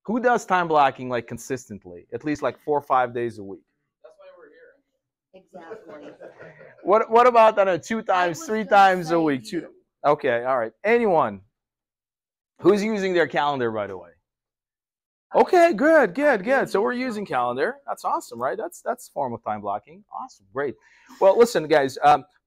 Who does time blocking like consistently, at least like 4 or 5 days a week? That's why we're here. Exactly. What about, I don't know, 2 times, was 3 gonna times a say week? you. Okay, all right. Anyone who's using their calendar, by the way? Okay, good, good, good. So we're using calendar. That's awesome, right? That's a form of time blocking. Awesome, great. Well, listen, guys.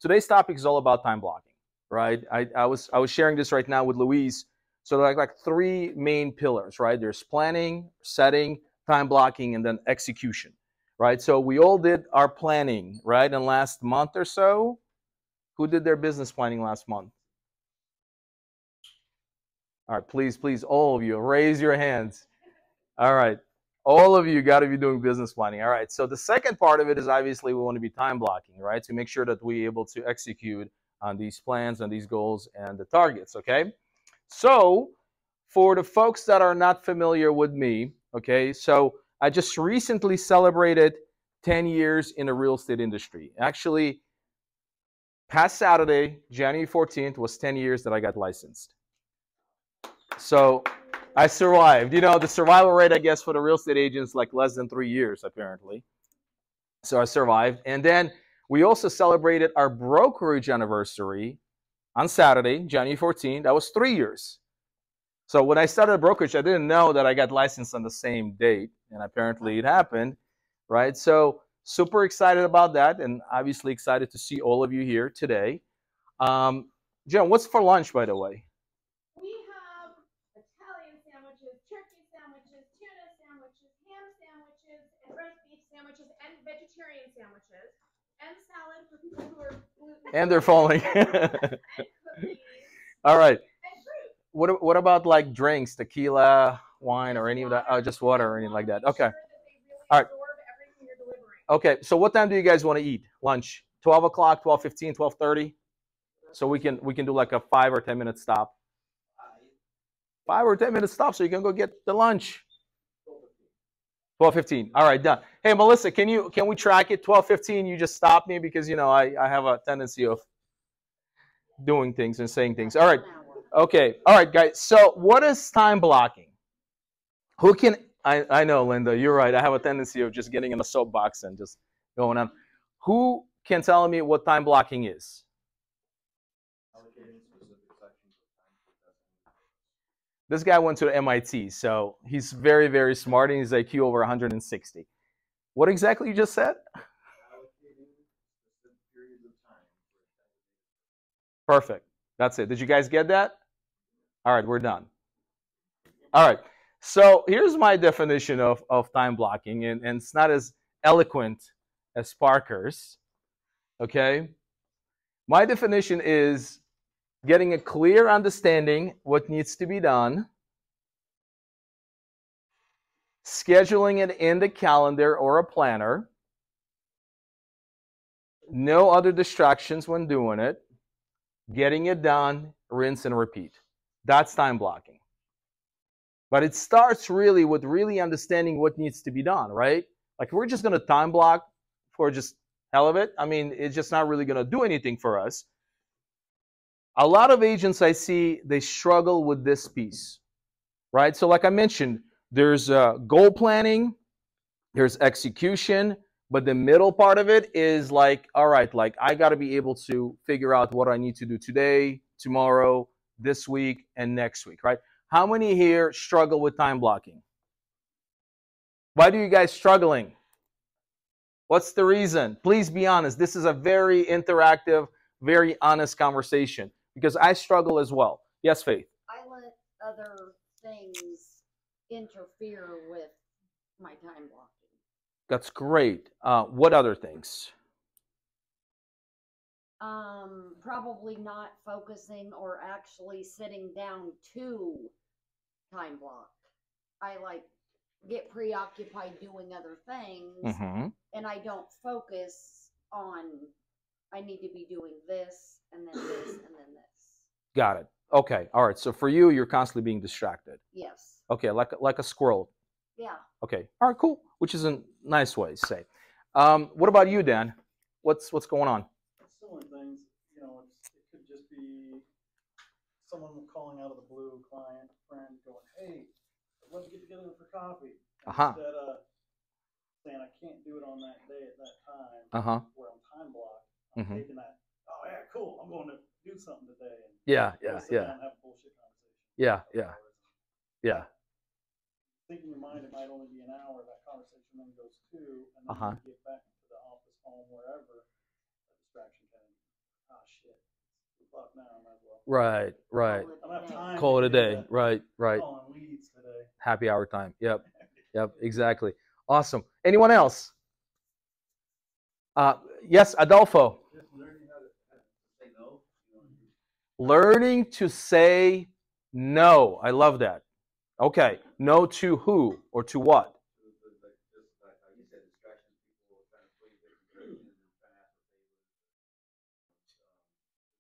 Today's topic is all about time blocking, right? I was sharing this right now with Louise. So like 3 main pillars, right? There's planning, setting, time blocking, and then execution, right? So we all did our planning, right? In last month or so, who did their business planning last month? All right, please, all of you, raise your hands. All right. All of you got to be doing business planning. All right. So the second part of it is obviously we want to be time blocking, right? To make sure that we're able to execute on these plans and these goals and the targets. Okay. So for the folks that are not familiar with me, okay, so I just recently celebrated 10 years in the real estate industry. Actually, past Saturday, January 14th, was 10 years that I got licensed. So I survived. You know, the survival rate, I guess, for the real estate agents, like less than 3 years, apparently. So I survived. And then we also celebrated our brokerage anniversary on Saturday, January 14th. That was 3 years. So when I started brokerage, I didn't know that I got licensed on the same date. And apparently it happened, right? So super excited about that. And obviously excited to see all of you here today. Jen, what's for lunch, by the way? We have Italian sandwiches, turkey sandwiches, tuna sandwiches, ham sandwiches, and roast beef sandwiches, and vegetarian sandwiches, and salad for people who are gluten. And they're falling. And cookies. All right. And fruit. What about like drinks, tequila, wine, or any of that? Oh, just water or anything like that. Okay. All right. Okay. So what time do you guys want to eat lunch? 12 o'clock, 12:15, 12:30. So we can do like a 5 or 10 minute stop. 5 or 10 minute stop, so you can go get the lunch. 12:15. All right, done. Hey, Melissa, can we track it? 12:15. You just stop me because I have a tendency of doing things and saying things. All right. Okay. All right, guys. So what is time blocking? Who can? I know, Linda. You're right. I have a tendency of just getting in a soapbox and just going on. Who can tell me what time blocking is? This guy went to MIT, so he's very, very smart, and he's IQ over 160. What exactly you just said? Perfect. That's it. Did you guys get that? All right, we're done. All right. So here's my definition of time blocking, and it's not as eloquent as Parker's. Okay? My definition is getting a clear understanding what needs to be done, scheduling it in the calendar or a planner, no other distractions when doing it, getting it done, rinse and repeat. That's time blocking. But it starts really with really understanding what needs to be done, right? Like we're just going to time block for just hell of it. I mean, it's just not really going to do anything for us. A lot of agents I see, they struggle with this piece, right? So like I mentioned, there's goal planning, there's execution, but the middle part of it is like, all right, like I got to be able to figure out what I need to do today, tomorrow, this week, and next week, right? How many here struggle with time blocking? Why do you guys struggling? What's the reason? Please be honest. This is a very interactive, very honest conversation. Because I struggle as well. Yes, Faith? I let other things interfere with my time blocking. That's great. What other things? Probably not focusing or actually sitting down to time block. I get preoccupied doing other things, and I don't focus on I need to be doing this and then this and then this. Got it. Okay. All right. So for you, you're constantly being distracted. Yes. Okay. Like a squirrel. Yeah. Okay. All right. Cool. Which is a nice way to say. What about you, Dan? What's going on? Similar things. It could just be someone calling out of the blue, client, friend, going, "Hey, let's get together for coffee. Uh-huh. Instead of saying I can't do it on that day at that time, Uh-huh. where I'm time blocked, I'm Mhm. taking that, oh yeah, cool, I'm going to do something today. And Yeah, go yeah, sit yeah. down and have a bullshit conversation. Yeah, for yeah. hours. Yeah. Think in your mind it might only be an hour, that conversation then goes 2, and then Uh-huh. when you get back to the office, home, wherever, a distraction kind of, ah shit, it's 2 o'clock now, I might as well. Right, right. I don't have time Call to it a get day. into Right, right. calling leads today. Happy hour time. Yep. Yep, exactly. Awesome. Anyone else? Yes, Adolfo. Just learning how to say no. Learning to say no. I love that. Okay. No to who or to what? Just like how you said, distractions, people trying to pull you different directions and trying to ask for favors.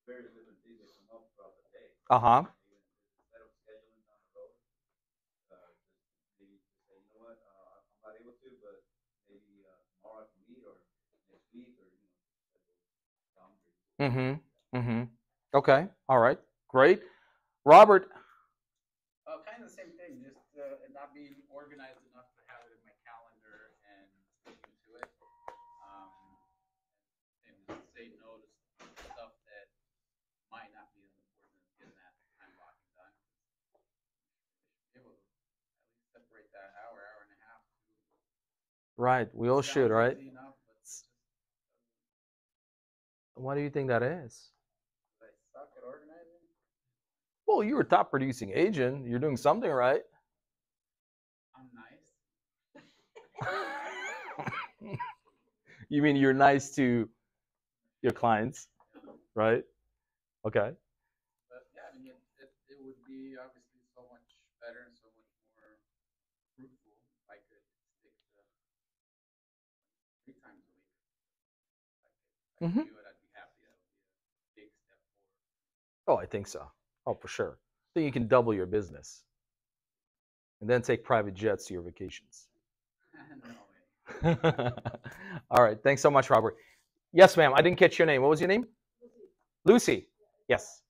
Various different things that come up throughout the day. Uh-huh. Even instead of scheduling down the road, just maybe to say, you know what, I'm not able to, but maybe tomorrow I can meet or next week or schedule boundaries. Mm-hmm. Mm-hmm. Okay. All right. Great. Robert. Kind of the same thing, just not being organized enough to have it in my calendar and sticking to it. And just say no to stuff that might not be as important as getting that time blocking done. You should be able to at least separate that hour, hour and a half. Right. We all should, right? Easy enough, but just Why do you think that is? I suck at organizing. Well, you're a top producing agent. You're doing something right. I'm nice. You mean you're nice to your clients, right? Okay. But yeah, I mean, it would be obviously so much better and so much more fruitful if I could stick to 3 times a week. If I Mm-hmm. could do it, I'd be happy. That would be a big step forward. Oh, I think so. Oh, for sure. Then you can double your business and then take private jets to your vacations. No way. All right. Thanks so much, Robert. Yes, ma'am. I didn't catch your name. What was your name? Lucy. Yes.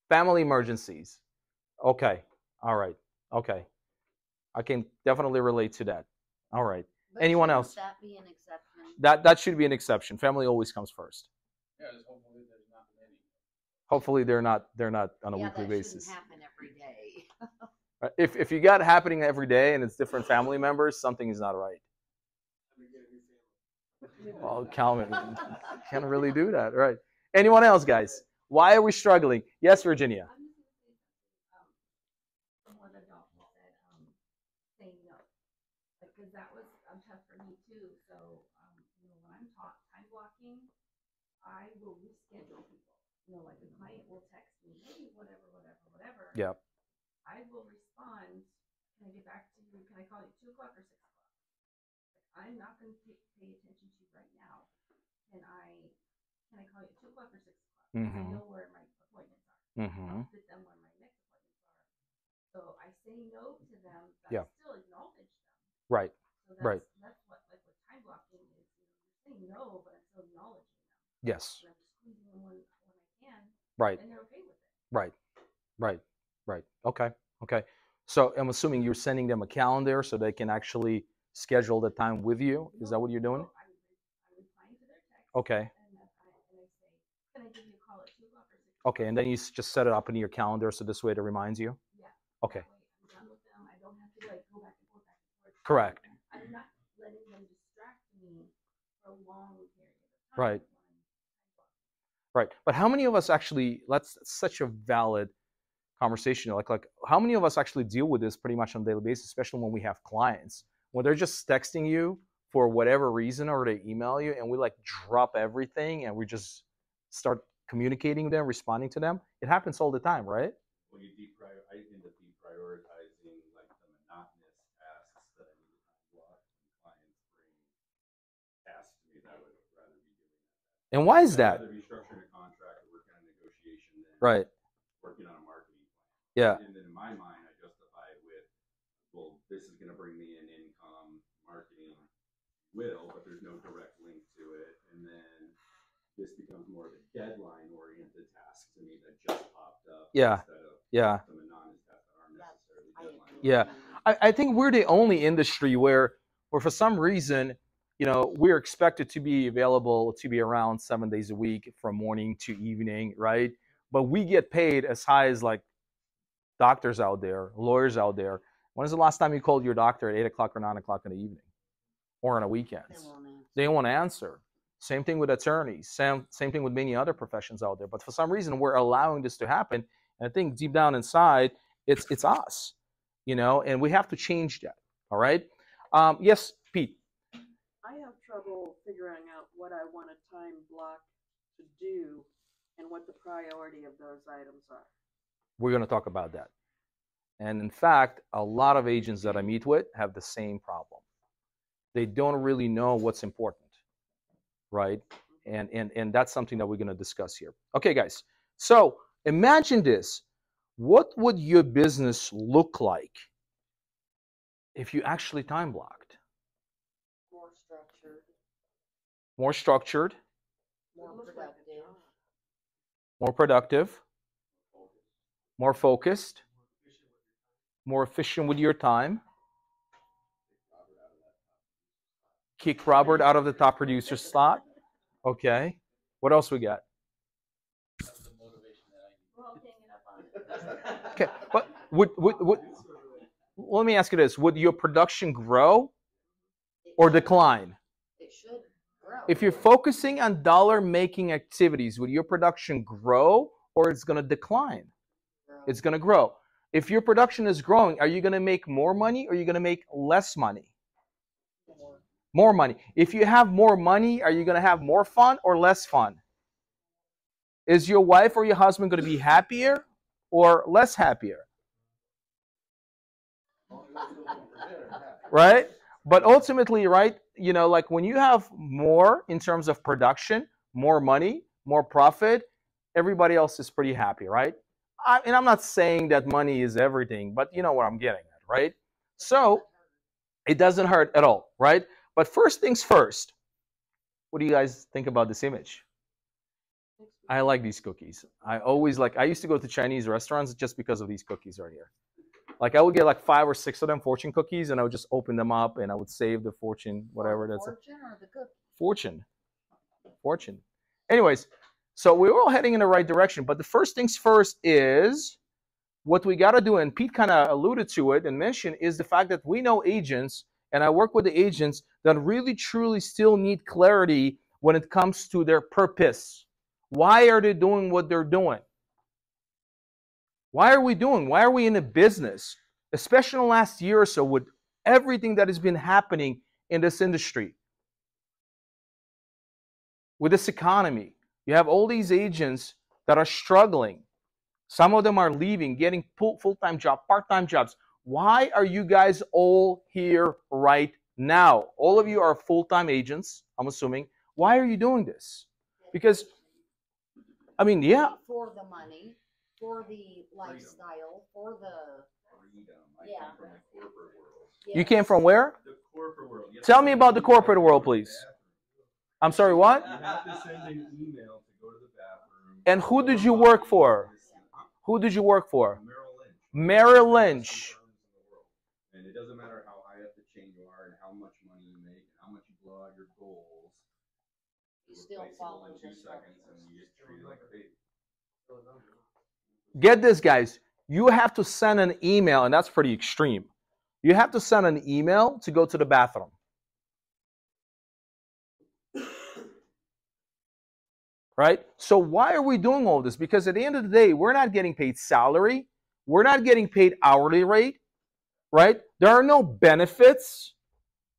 Family emergencies. Okay. All right. Okay. I can definitely relate to that. All right. But Anyone shouldn't else? that be an exception? That should be an exception. Family always comes first. Yeah, just hopefully there's not many. Hopefully they're not on a Yeah, weekly that basis. shouldn't happen every day. If you got it happening every day and it's different family members, something is not right. Well, Calvin can't really do that, right? Anyone else, guys? Why are we struggling? Yes, Virginia. I'm just gonna say something, from what Adolfo said, saying no. Because that was tough for me too, so, when I'm taught time blocking, I will reschedule people. Like a client will text me, hey, whatever. Yep. I will respond, can I get back to you, can I call you 2 o'clock or 6 o'clock? I'm not gonna pay attention to you right now. Can I call you at 2 o'clock or 6 o'clock? I Mm-hmm. know where my appointments are. Mm-hmm. I'll fit them where my next appointments are. So I say no to them, but Yeah. I still acknowledge them. Right. So Right. that's what, like with time blocking is, you're saying no, but I'm still acknowledging them. Yes. So I'm squeezing them when I can, Right. and they're okay with it. Right. Right. Right. Okay. Okay. So I'm assuming you're sending them a calendar so they can actually schedule the time with you. Is that what you're doing? No, I'm replying to their text. Okay. And I say, can I give you a call at 2 o'clock or 6 o'clock? Okay. And then you just set it up in your calendar so this way it reminds you. Yeah. Okay. That way I'm done with them. I don't have to go back and forth. Correct. I'm not letting them distract me for a long period of time. Right. Right. But how many of us actually, that's such a valid conversation. Like how many of us actually deal with this pretty much on a daily basis, especially when we have clients, when they're just texting you for whatever reason or they email you and we like drop everything and we just start communicating with them, responding to them. It happens all the time, right? When you I end up deprioritizing like the monotonous tasks that I need to time block when clients bring tasks to me that I would rather be doing. And why is that? I'd rather be structuring a contract or working on a negotiation than right. working on a marketing plan. Yeah. And then in my mind, I justify it with, well, this is going to bring me in income, marketing will, but there's no direct link to it. And then this becomes more of a deadline-oriented task to me that just popped up Yeah. instead of Yeah. some anonymous tasks that aren't necessarily I Yeah, I think we're the only industry where for some reason, we're expected to be available to be around 7 days a week from morning to evening, right? But we get paid as high as like doctors out there, lawyers out there. When is the last time you called your doctor at 8 o'clock or 9 o'clock in the evening or on a weekend? They won't answer. Same thing with attorneys. Same thing with many other professions out there. But for some reason, we're allowing this to happen. And I think deep down inside, it's us, and we have to change that. All right. Yes, Pete. I have trouble figuring out what I want a time block to do and what the priority of those items are. We're going to talk about that. And in fact, a lot of agents that I meet with have the same problem. They don't really know what's important, right? And that's something that we're going to discuss here. Okay, guys. So imagine this. What would your business look like if you actually time blocked? More structured, More structured, more productive. more productive, more focused, more efficient with your time. Kick Robert out of the top producer slot. Okay. What else we got? Okay. But would let me ask you this. Would your production grow or decline? It should grow. If you're focusing on dollar-making activities, would your production grow or it's going to decline? It's going to grow. If your production is growing, are you going to make more money or are you going to make less money? More money. If you have more money, are you going to have more fun or less fun? Is your wife or your husband going to be happier or less happier? Right? But ultimately, right, like when you have more in terms of production, more money, more profit, everybody else is pretty happy, right? And I'm not saying that money is everything, but you know what I'm getting at, right? So it doesn't hurt at all, right? But first things first, what do you guys think about this image? I like these cookies. I used to go to Chinese restaurants just because of these cookies right here. Like I would get like 5 or 6 of them fortune cookies and I would just open them up and I would save the fortune, whatever that's. Fortune or the cookie? Fortune. Fortune. Anyways, so we're all heading in the right direction. But the first things first is what we got to do, and Pete kind of alluded to it and mentioned, is the fact that we know agents, and I work with the agents that really truly still need clarity when it comes to their purpose. Why are they doing what they're doing? Why are we in a business, especially in the last year or so with everything that has been happening in this industry? With this economy, you have all these agents that are struggling. Some of them are leaving, getting full-time jobs, part-time jobs. Why are you guys all here right now? All of you are full-time agents, I'm assuming. Why are you doing this? Because, I mean, yeah. For the money, for the lifestyle, for the Freedom. Yeah. Come from the corporate world. yes. You came from where? The corporate world. You have Tell to me send about the an email corporate to world, go to the please. bathroom. I'm sorry, what? You have to send an email to go to the bathroom. And who did you work for? Who did you work for? Merrill Lynch. Merrill Lynch. And it doesn't matter how high up the chain you are and how much money you make and how much you blow out your goals. You still follow in the 2 seconds and you get treated like a baby. Get this, guys. You have to send an email, and that's pretty extreme. You have to send an email to go to the bathroom. Right? So why are we doing all this? Because at the end of the day, we're not getting paid salary. We're not getting paid hourly rate. Right? There are no benefits.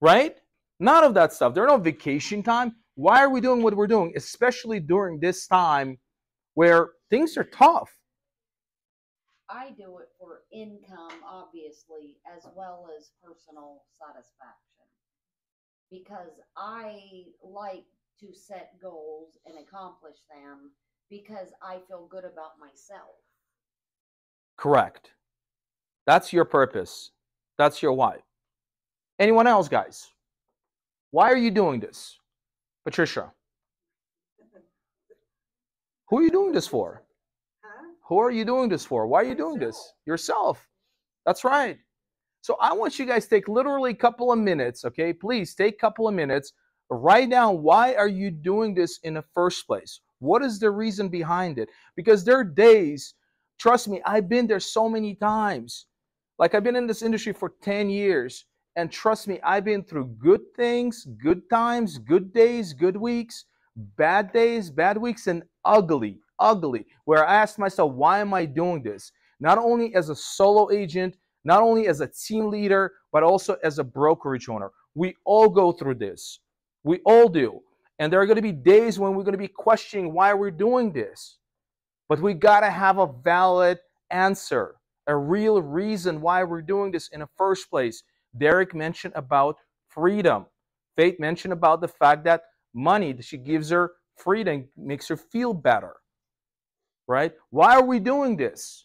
Right? None of that stuff. There are no vacation time. Why are we doing what we're doing? Especially during this time where things are tough. I do it for income, obviously, as well as personal satisfaction. Because I like to set goals and accomplish them because I feel good about myself. Correct. That's your purpose. That's your why. Anyone else, guys? Why are you doing this? Patricia. Who are you doing this for? Huh? Who are you doing this for? Why are you doing this? Yourself. That's right. So I want you guys to take literally a couple of minutes, okay? Please take a couple of minutes. Write down, why are you doing this in the first place? What is the reason behind it? Because there are days, trust me, I've been there so many times. Like, I've been in this industry for 10 years. And trust me, I've been through good things, good times, good days, good weeks, bad days, bad weeks, and ugly, where I asked myself, why am I doing this? Not only as a solo agent, not only as a team leader, but also as a brokerage owner. We all go through this. We all do. And there are going to be days when we're going to be questioning why we're doing this. But we got to have a valid answer, a real reason why we're doing this in the first place. Derek mentioned about freedom. Faith mentioned about the fact that money, she gives her freedom, makes her feel better. Right? Why are we doing this?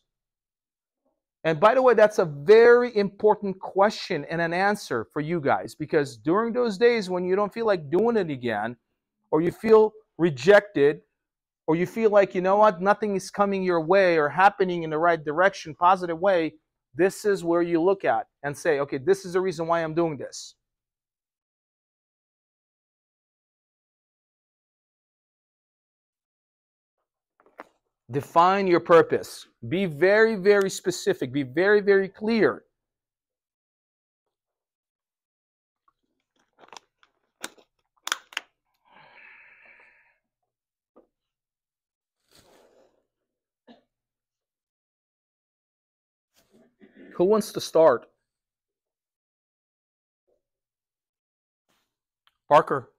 And by the way, that's a very important question and an answer for you guys, because during those days when you don't feel like doing it again, or you feel rejected, or you feel like, you know what, nothing is coming your way or happening in the right direction, positive way, this is where you look at and say, okay, this is the reason why I'm doing this. Define your purpose. Be very, very specific. Be very, very clear. Who wants to start? Parker.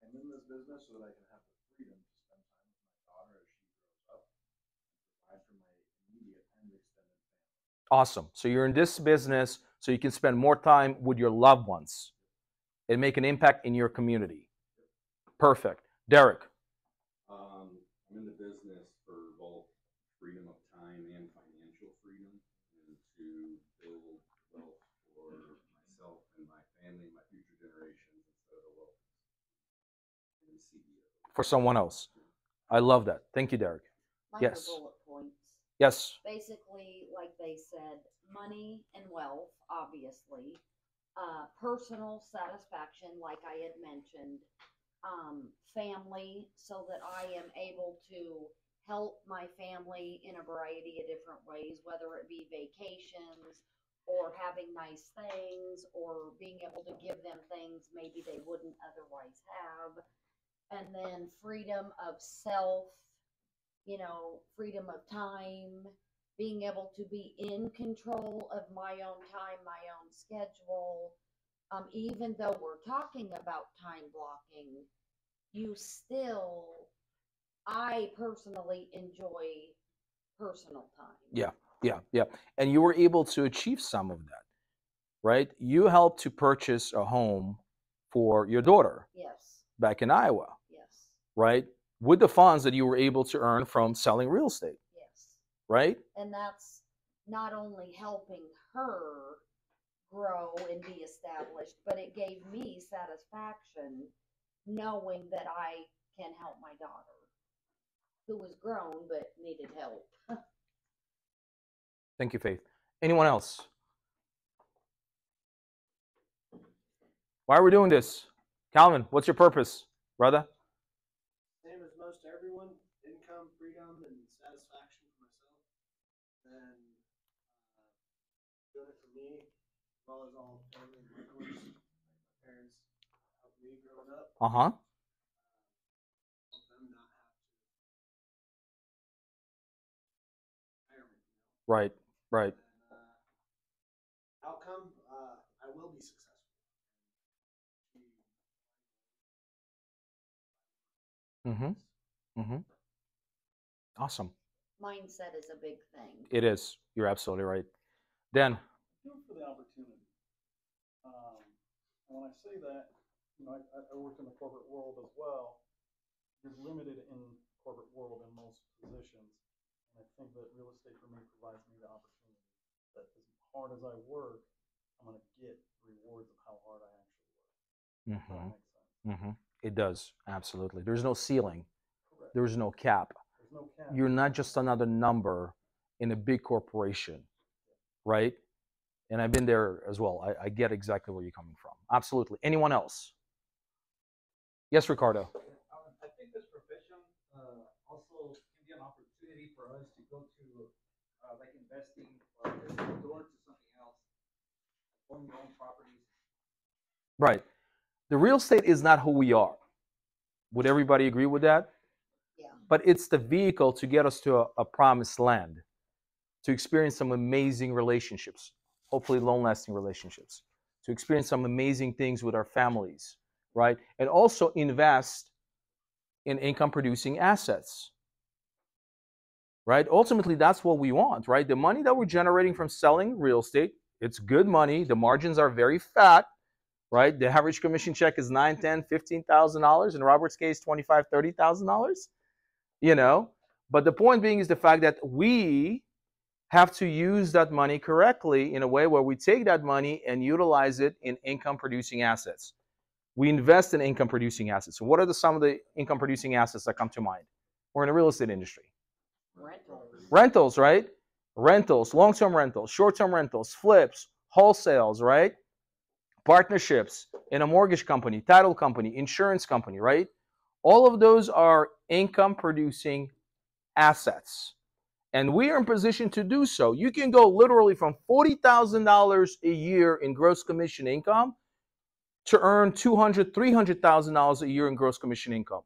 I'm in this business so that I can have the freedom to spend time with my daughter as she grows up and provide for my immediate and extended family. Awesome. So you're in this business so you can spend more time with your loved ones and make an impact in your community. Perfect. Derek. I'm in the business for both freedom of time and financial freedom, and to build wealth for myself and my family, my future generations, instead of the wealth in the CEO. For someone else. I love that. Thank you, Derek. Mine Yes. are bullet points. Yes. Basically, like they said, money and wealth, obviously. Personal satisfaction, like I had mentioned. Family, so that I am able to help my family in a variety of different ways, whether it be vacations or having nice things or being able to give them things maybe they wouldn't otherwise have. And then freedom of self, freedom of time, being able to be in control of my own time, my own schedule. Even though we're talking about time blocking, I personally enjoy personal time. Yeah. And you were able to achieve some of that, right? You helped to purchase a home for your daughter. Yes. Back in Iowa. Yes. Right? With the funds that you were able to earn from selling real estate. Yes. Right? And that's not only helping her grow and be established, but it gave me satisfaction knowing that I can help my daughter, who was grown but needed help. Thank you, Faith. Anyone else? Why are we doing this? Calvin, what's your purpose, brother? Same as most everyone, income, freedom, and satisfaction for myself. And doing it for me, as well as all family and loved ones. Like my parents helped me growing up. Uh-huh. Help them not have to retirement, Right. And outcome, I will be successful. Awesome. Mindset is a big thing. It is. You're absolutely right. Dan. Do it for the opportunity. And when I say that, I worked in the corporate world as well. You're limited in corporate world in most positions. And I think that real estate for me provides me the opportunity that as hard as I work, I'm going to get rewards of how hard I actually work. That makes sense. It does. Absolutely. There's no ceiling. Correct. There's no cap. There's no cap. You're not just another number in a big corporation, right? And I've been there as well. I get exactly where you're coming from. Absolutely. Anyone else? Yes, Ricardo. I think this profession also can be an opportunity for us to go to like investing or open the door to something else, owning your own properties. Right. The real estate is not who we are. Would everybody agree with that? Yeah. But it's the vehicle to get us to a promised land, to experience some amazing relationships, hopefully long-lasting relationships, to experience some amazing things with our families, right? And also invest in income-producing assets, right? Ultimately, that's what we want, right? The money that we're generating from selling real estate, it's good money. The margins are very fat, right? The average commission check is $9, $10, $15,000. In Robert's case, $25,000, $30,000. You know, but the point being is the fact that we have to use that money correctly in a way where we take that money and utilize it in income-producing assets. We invest in income-producing assets. So what are some of the income-producing assets that come to mind? We're in the real estate industry. Rentals, right? Rentals, long-term rentals, short-term rentals, flips, wholesales, right? Partnerships in a mortgage company, title company, insurance company, right? All of those are income-producing assets. And we are in position to do so. You can go literally from $40,000 a year in gross commission income to earn $200,000, $300,000 a year in gross commission income.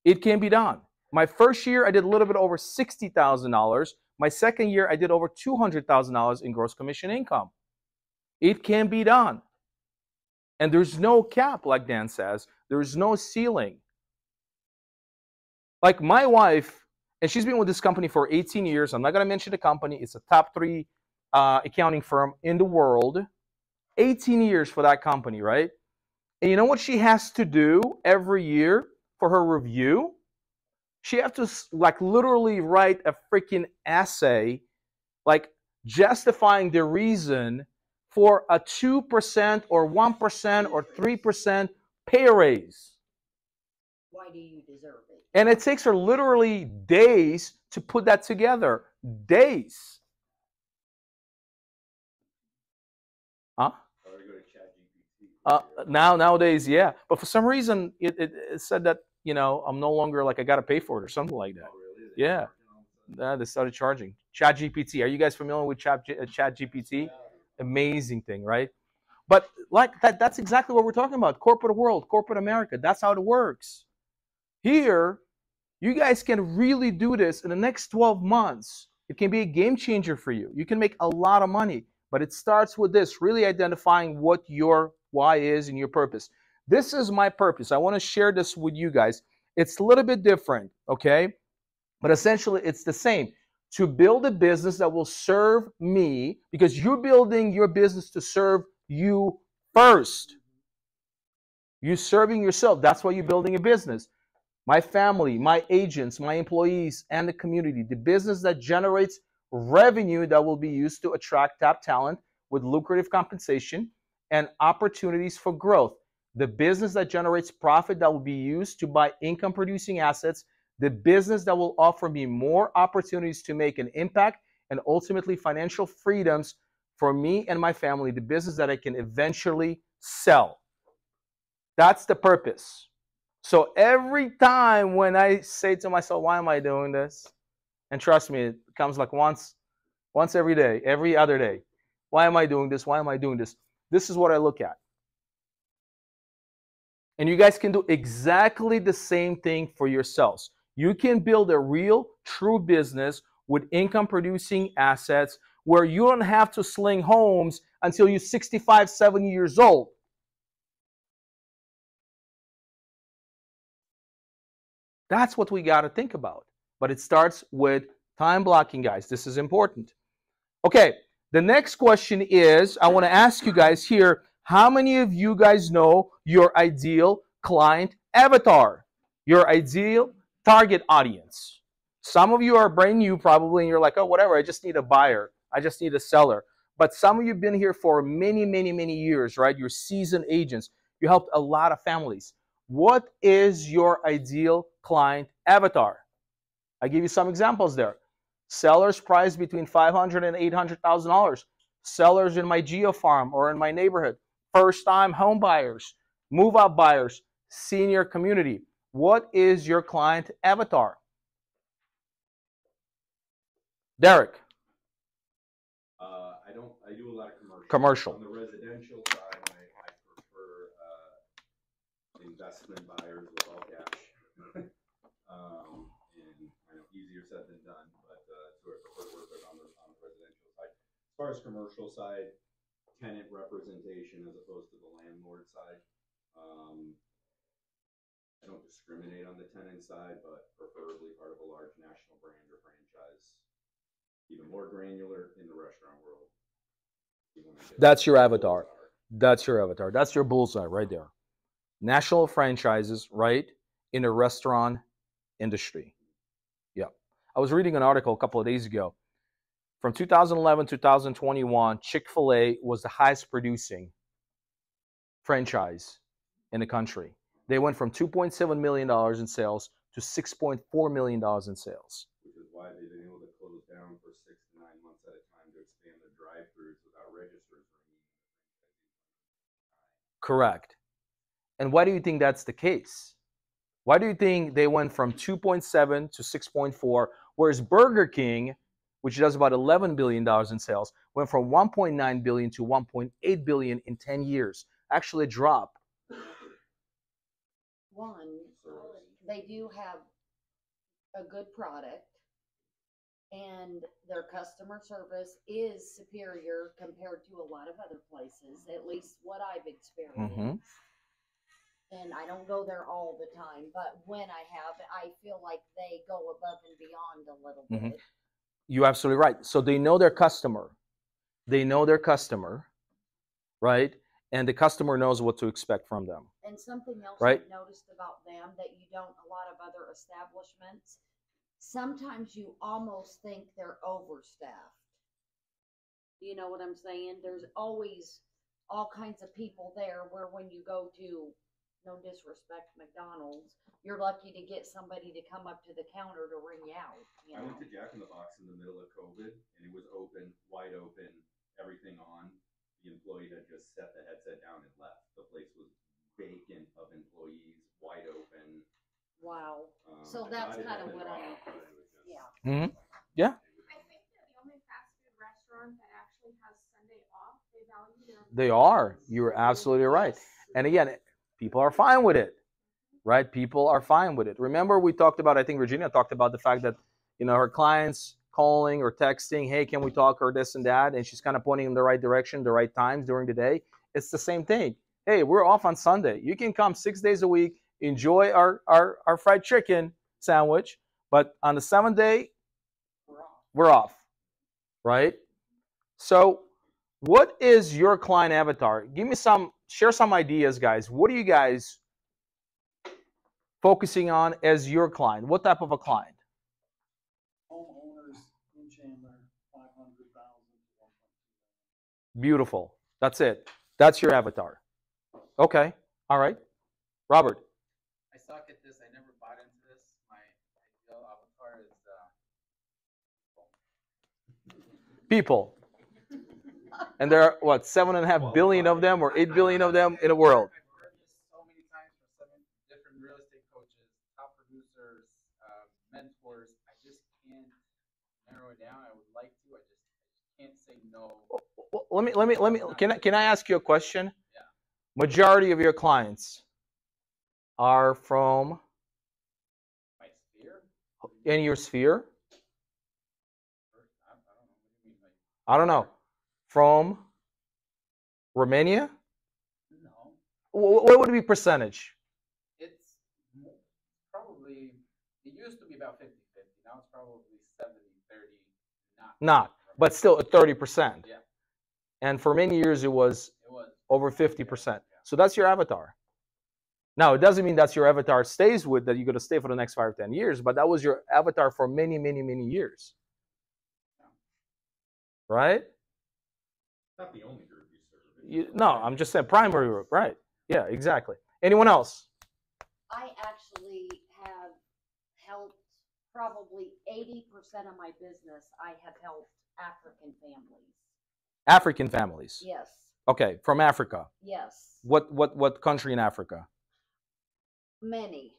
It can be done. My first year, I did a little bit over $60,000. My second year, I did over $200,000 in gross commission income. It can be done. And there's no cap, like Dan says. There's no ceiling. Like my wife, and she's been with this company for 18 years. I'm not going to mention the company. It's a top 3 accounting firm in the world. 18 years for that company, right? And you know what she has to do every year for her review? She has to like literally write a freaking essay, like justifying the reason for a 2% or 1% or 3% pay raise. Why do you deserve it? And it takes her literally days to put that together. Days. Huh? Nowadays, yeah. But for some reason, it said that, you know, I'm no longer like I got to pay for it or something like that. Yeah. They started charging. ChatGPT. Are you guys familiar with ChatGPT? Amazing thing, right? But like that's exactly what we're talking about. Corporate world, corporate America. That's how it works. Here, you guys can really do this in the next 12 months. It can be a game changer for you. You can make a lot of money, but it starts with this, really identifying what your why is and your purpose. This is my purpose. I want to share this with you guys. It's a little bit different, okay? But essentially, it's the same. To build a business that will serve me, because you're building your business to serve you first. You're serving yourself. That's why you're building a business. My family, my agents, my employees, and the community. The business that generates revenue that will be used to attract top talent with lucrative compensation and opportunities for growth. The business that generates profit that will be used to buy income-producing assets. The business that will offer me more opportunities to make an impact and ultimately financial freedoms for me and my family. The business that I can eventually sell. That's the purpose. So every time when I say to myself, why am I doing this? And trust me, it comes like once every day, every other day. Why am I doing this? Why am I doing this? This is what I look at. And you guys can do exactly the same thing for yourselves. You can build a real, true business with income-producing assets where you don't have to sling homes until you're 65, 70 years old. That's what we got to think about. But it starts with time blocking, guys. This is important. Okay, the next question is, I want to ask you guys here, how many of you guys know your ideal client avatar? Your ideal target audience? Some of you are brand new probably, and you're like, oh, whatever, I just need a buyer. I just need a seller. But some of you have been here for many, many, many years, right? You're seasoned agents. You helped a lot of families. What is your ideal client avatar? I give you some examples there. Sellers priced between $500,000 and $800,000. sellers in my geo farm or in my neighborhood, first-time home buyers, move-up buyers, senior community. What is your client avatar? Derek. I do a lot of commercial. Commercial. On the residential side, I prefer investment buyers with all cash. And I know easier said than done, but so I prefer to work with on the residential side. As far as commercial side, tenant representation as opposed to the landlord side. I don't discriminate on the tenant side, but preferably part of a large national brand or franchise. Even more granular in the restaurant world. That's your avatar. That's your avatar. That's your bullseye right there. National franchises, right, in the restaurant industry. Yeah. I was reading an article a couple of days ago. From 2011 to 2021, Chick-fil-A was the highest producing franchise in the country. They went from $2.7 million in sales to $6.4 million in sales. Which is why they've been able to close down for 6 to 9 months at a time to expand their drive-throughs without registers ringing. Correct. And why do you think that's the case? Why do you think they went from 2.7 to 6.4, whereas Burger King, which does about $11 billion in sales, went from 1.9 billion to 1.8 billion in 10 years? Actually a drop. One, they do have a good product, and their customer service is superior compared to a lot of other places, at least what I've experienced. Mm-hmm. And I don't go there all the time, but when I have, I feel like they go above and beyond a little bit. You're absolutely right. So they know their customer. They know their customer, right? And the customer knows what to expect from them. And something else Right. I've noticed about them that you don't a lot of other establishments, sometimes you almost think they're overstaffed. You know what I'm saying? There's always all kinds of people there where when you go to, no disrespect, McDonald's, you're lucky to get somebody to come up to the counter to ring you out. You I know? went to Jack in the Box in the middle of COVID, and it was open, wide open, everything on. The employee had just set the headset down and left. The place was vacant of employees, wide open. Wow. So that's kind of what I, yeah. Mm-hmm. Yeah. I think they're the only fast food restaurant that actually has Sunday off. They value their They are. You're absolutely right. And again, people are fine with it, right? People are fine with it. Remember, we talked about, I think Virginia talked about the fact that, you know, her clients calling or texting, hey, can we talk, or this and that, and she's kind of pointing in the right direction, the right times during the day. It's the same thing. Hey, we're off on Sunday. You can come 6 days a week, enjoy our fried chicken sandwich, but on the 7th day, we're off, right? So what is your client avatar? Share some ideas, guys. What are you guys focusing on as your client? What type of a client? Homeowners in Chandler, 500,000 to 1.2 million. Beautiful. That's it. That's your avatar. Okay. All right. Robert. I suck at this. I never bought into this. My ideal avatar is People. And there are, what, 7.5 billion of them or 8 billion of them in the world? I've heard this so many times from 7 different real estate coaches, top producers, mentors. I just can't narrow it down. I would like to. I just can't say no. Well, let me. Can I ask you a question? Yeah. Majority of your clients are from My sphere? in your sphere? I don't know. What do you mean? Like, I don't know. From Romania? no. What would be percentage? It's probably, it used to be about 50-50. Now it's probably 70-30. Not, but still at 30%. Yeah. And for many years it was It was over 50%. So that's your avatar. Now, it doesn't mean that's your avatar stays with, that you're going to stay for the next 5 or 10 years, but that was your avatar for many, many, many years. Right? Not the only group you serve. No, I'm just saying primary group. Right. Yeah, exactly. Anyone else? I actually have helped probably 80% of my business. I have helped African families. African families. Yes, Okay, from Africa. yes, What country in Africa? many.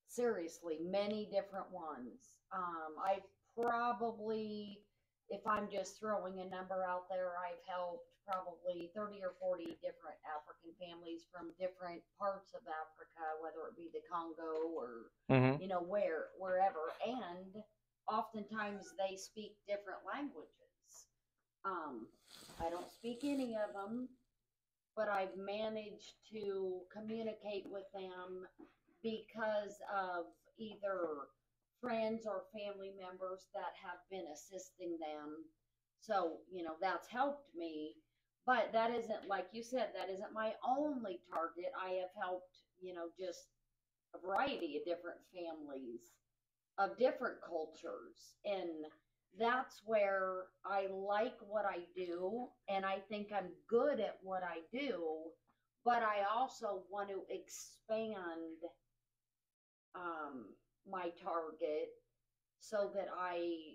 Seriously, many different ones. I probably, if I'm just throwing a number out there, I've helped probably 30 or 40 different African families from different parts of Africa, whether it be the Congo or, Hmm. wherever. And oftentimes they speak different languages. Um, I don't speak any of them, but I've managed to communicate with them because of either friends or family members that have been assisting them. So, that's helped me. But that isn't, like you said, that isn't my only target. I have helped, just a variety of different families of different cultures. And that's where I like what I do. And I think I'm good at what I do. But I also want to expand um, my target so that I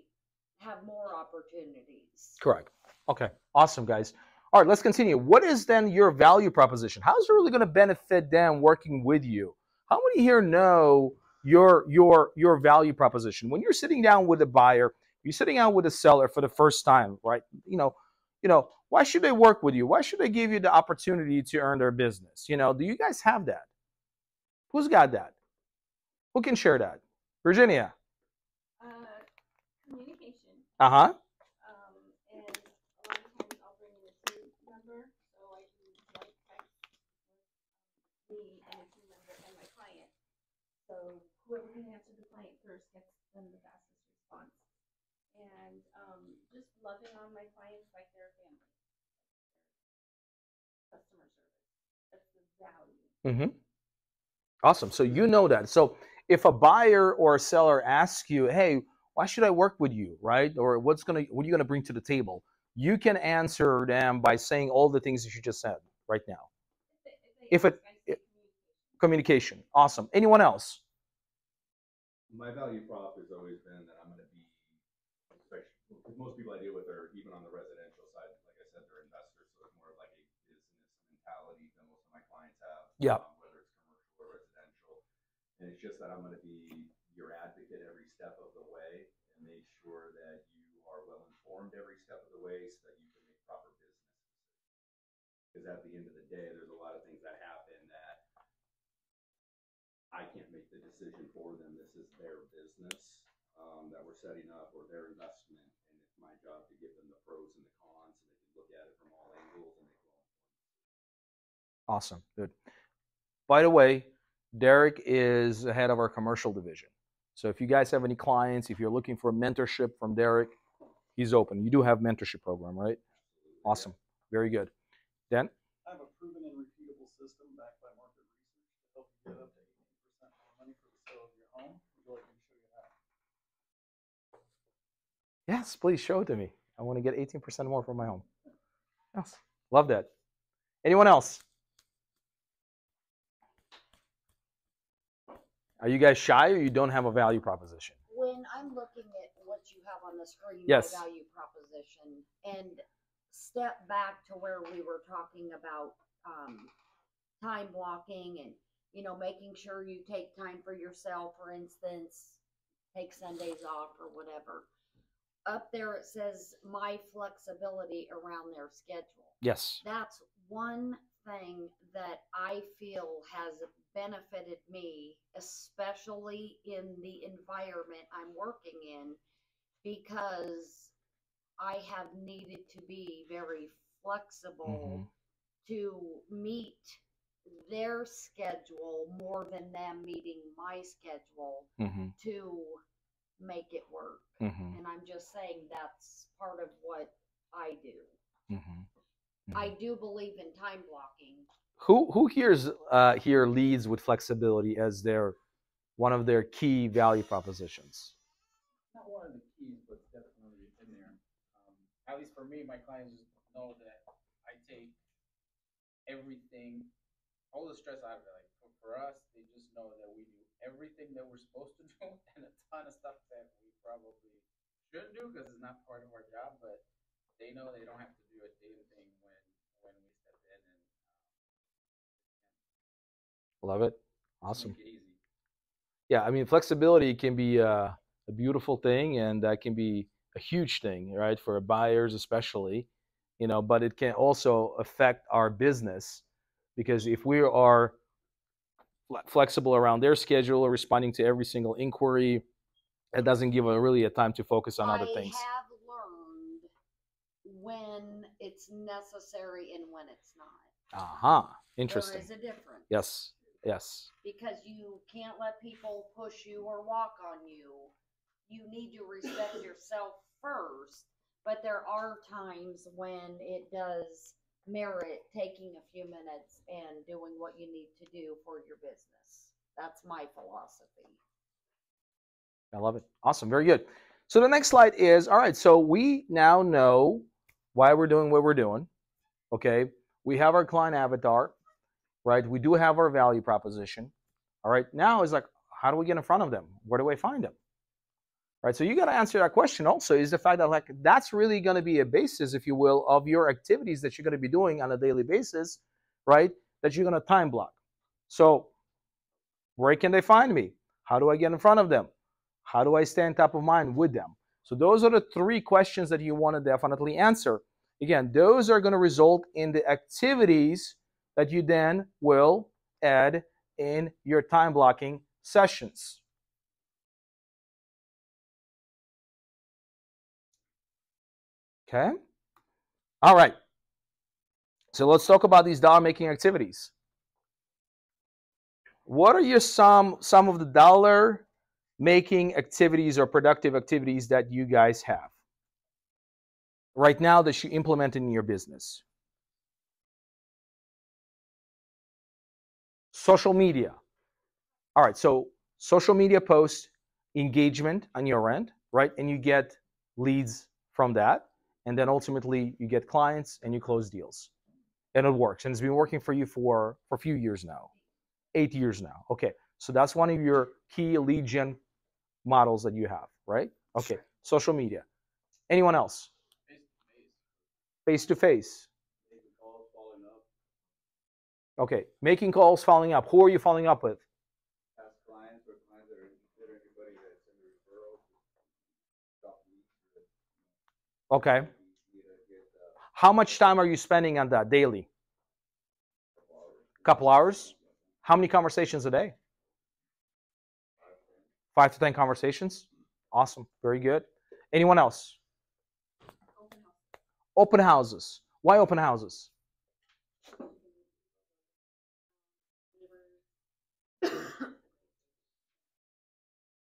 have more opportunities. Correct. Okay. Awesome, guys. All right, let's continue. What is then your value proposition? How is it really going to benefit them working with you? How many here know your value proposition? When you're sitting down with a buyer, you're sitting down with a seller for the first time, right? Why should they work with you? Why should they give you the opportunity to earn their business? Do you guys have that? Who's got that? Who can share that? Virginia. Communication. Uh-huh. And a lot of times I'll bring in a team member, so I can joint text with me and a team member and my client. So whoever can answer the client first gets them the fastest response. And just loving on my clients like they're family, customer service. That's the value. Mm-hmm. Awesome. So you know that. So if a buyer or a seller asks you, "Hey, why should I work with you?" Right? Or what are you gonna bring to the table? You can answer them by saying all the things that you just said right now. If it communication, awesome. Anyone else? My value prop has always been that I'm going to be, especially because most people I deal with are even on the residential side. Like I said, they're investors, so it's more of like a business mentality than most of my clients have, Yeah. whether it's commercial or residential. And it's just that I'm going to be your advocate every step of the way and make sure that you are well informed every step of the way so that you can make proper business decisions. Because at the end of the day, there's a lot of things that happen that I can't make the decision for them. This is their business that we're setting up or their investment, and it's my job to give them the pros and the cons so they can look at it from all angles and make well informed decisions. Awesome. Good. By the way, Derek is the head of our commercial division. So if you guys have any clients, if you're looking for mentorship from Derek, he's open. You do have mentorship program, right? Absolutely. Awesome. Very good. Dan? I have a proven and repeatable system backed by market research to help you get up to 18% more money for the sale of your home. Would you like me to show you how? Yes, please show it to me. I want to get 18% more for my home. Yes. Love that. Anyone else? Are you guys shy or you don't have a value proposition? When I'm looking at what you have on the screen, Yes. my value proposition, and step back to where we were talking about time blocking and making sure you take time for yourself, for instance, take Sundays off or whatever. Up there it says my flexibility around their schedule. Yes. That's one thing that I feel has benefited me, especially in the environment I'm working in, because I have needed to be very flexible to meet their schedule more than them meeting my schedule to make it work. And I'm just saying that's part of what I do. I do believe in time blocking. Who here leads with flexibility as their one of their key value propositions? Not one of the keys, but it's definitely in there. At least for me, my clients just know that I take everything, all the stress out of it. Like for us, they just know that we do everything that we're supposed to do and a ton of stuff that we probably shouldn't do because it's not part of our job, but they know they don't have to do a daily thing when we step in and Love it. Awesome. make it easy. Yeah, I mean, flexibility can be a beautiful thing, and that can be a huge thing, right, for buyers especially, you know. But it can also affect our business because if we are flexible around their schedule or responding to every single inquiry, it doesn't give really a time to focus on other I things. have learned when it's necessary and when it's not. Aha, There interesting. is a difference. Yes, yes. Because you can't let people push you or walk on you. You need to respect yourself first, but there are times when it does merit taking a few minutes and doing what you need to do for your business. That's my philosophy. I love it. Awesome. Very good. So the next slide is, all right, so we now know why we're doing what we're doing. Okay. We have our client avatar, right? We do have our value proposition. All right. Now it's like, how do we get in front of them? Where do I find them? Right. So you got to answer that question also, is the fact that like that's really going to be a basis, if you will, of your activities that you're going to be doing on a daily basis, right? That you're going to time block. So where can they find me? How do I get in front of them? How do I stay on top of mind with them? So those are the three questions that you want to definitely answer. Again, those are going to result in the activities that you then will add in your time blocking sessions. Okay? All right. So let's talk about these dollar making activities. What are your some of the dollar making activities or productive activities that you guys have right now that you implement in your business? Social media. All right, so social media posts, engagement on your end, right? And you get leads from that. And then ultimately you get clients and you close deals. And it works. And it's been working for you for a few years now. 8 years now. Okay, so that's one of your key lead gen models that you have, right? Okay, social media. Anyone else? Face to face. Okay, making calls, following up. Who are you following up with? Past clients or clients that are interested, or anybody that's in the referrals. Okay. How much time are you spending on that daily? Couple hours. How many conversations a day? 5 to 10 conversations. Awesome. Very good. Anyone else? Open houses. Why open houses?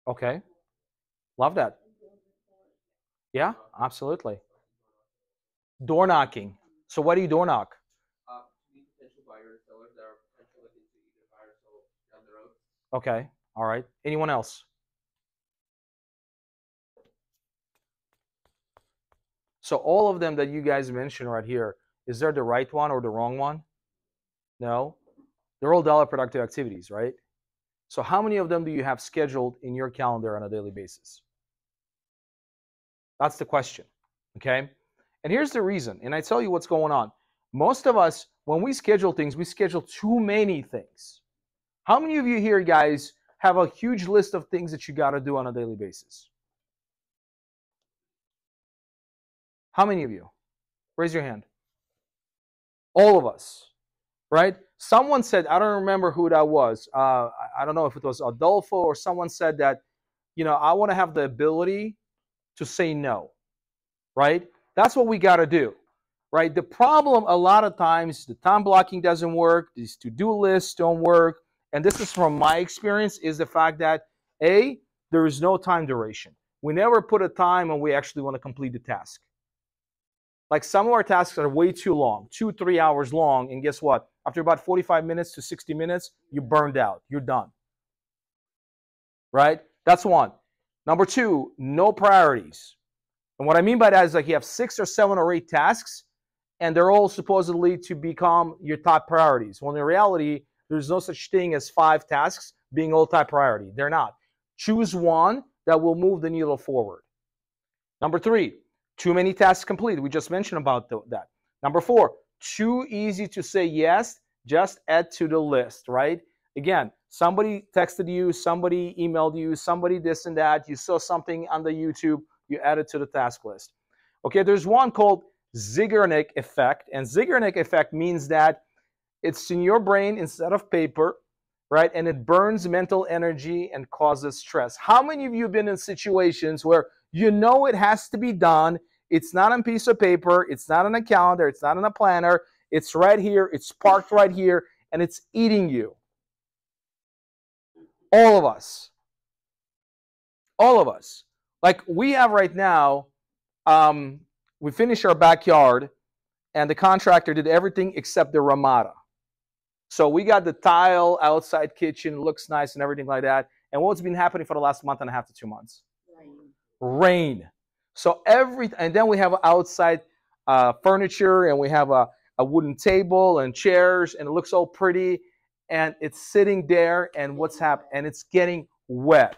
Okay. Love that. Yeah, absolutely. Door knocking. So what do you door knock? Meet potential buyers, sellers that are potentially looking to either buy or sell down the road. Okay. All right. Anyone else? So all of them that you guys mentioned right here, is there the right one or the wrong one? No. They're all dollar productive activities, right? So how many of them do you have scheduled in your calendar on a daily basis? That's the question, okay? And here's the reason, and I tell you what's going on. Most of us, when we schedule things, we schedule too many things. How many of you here, guys, have a huge list of things that you got to do on a daily basis? How many of you? Raise your hand. All of us, right? Someone said, I don't remember who that was. I don't know if it was Adolfo or someone said that, I want to have the ability to say no, right? That's what we got to do, right? The problem a lot of times, the time blocking doesn't work, these to-do lists don't work, and this is from my experience, is the fact that, A, there is no time duration. We never put a time when we actually want to complete the task. Like some of our tasks are way too long, 2-3 hours long, and guess what? After about 45 minutes to 60 minutes, you're burned out, you're done, right? That's one. Number two, no priorities. And what I mean by that is like you have 6 or 7 or 8 tasks, and they're all supposedly to become your top priorities. When in reality, there's no such thing as 5 tasks being all top priority. They're not. Choose one that will move the needle forward. Number 3, Too many tasks complete. We just mentioned about that. Number 4, too easy to say yes, just add to the list, right? Again, somebody texted you, somebody emailed you, somebody this and that, you saw something on the YouTube, you add it to the task list. Okay, there's one called Zeigarnik effect, and Zeigarnik effect means that it's in your brain instead of paper, right? And it burns mental energy and causes stress. How many of you have been in situations where you know it has to be done? It's not on a piece of paper. It's not on a calendar. It's not on a planner. It's right here. It's parked right here, and it's eating you. All of us. All of us. Like we have right now, we finished our backyard, and the contractor did everything except the Ramada. So we got the tile outside kitchen, looks nice and everything like that. And what's been happening for the last month and a half to 2 months? Rain. So and then we have outside furniture, and we have a wooden table and chairs, and it looks all pretty, and it's sitting there, and what's happening? And it's getting wet.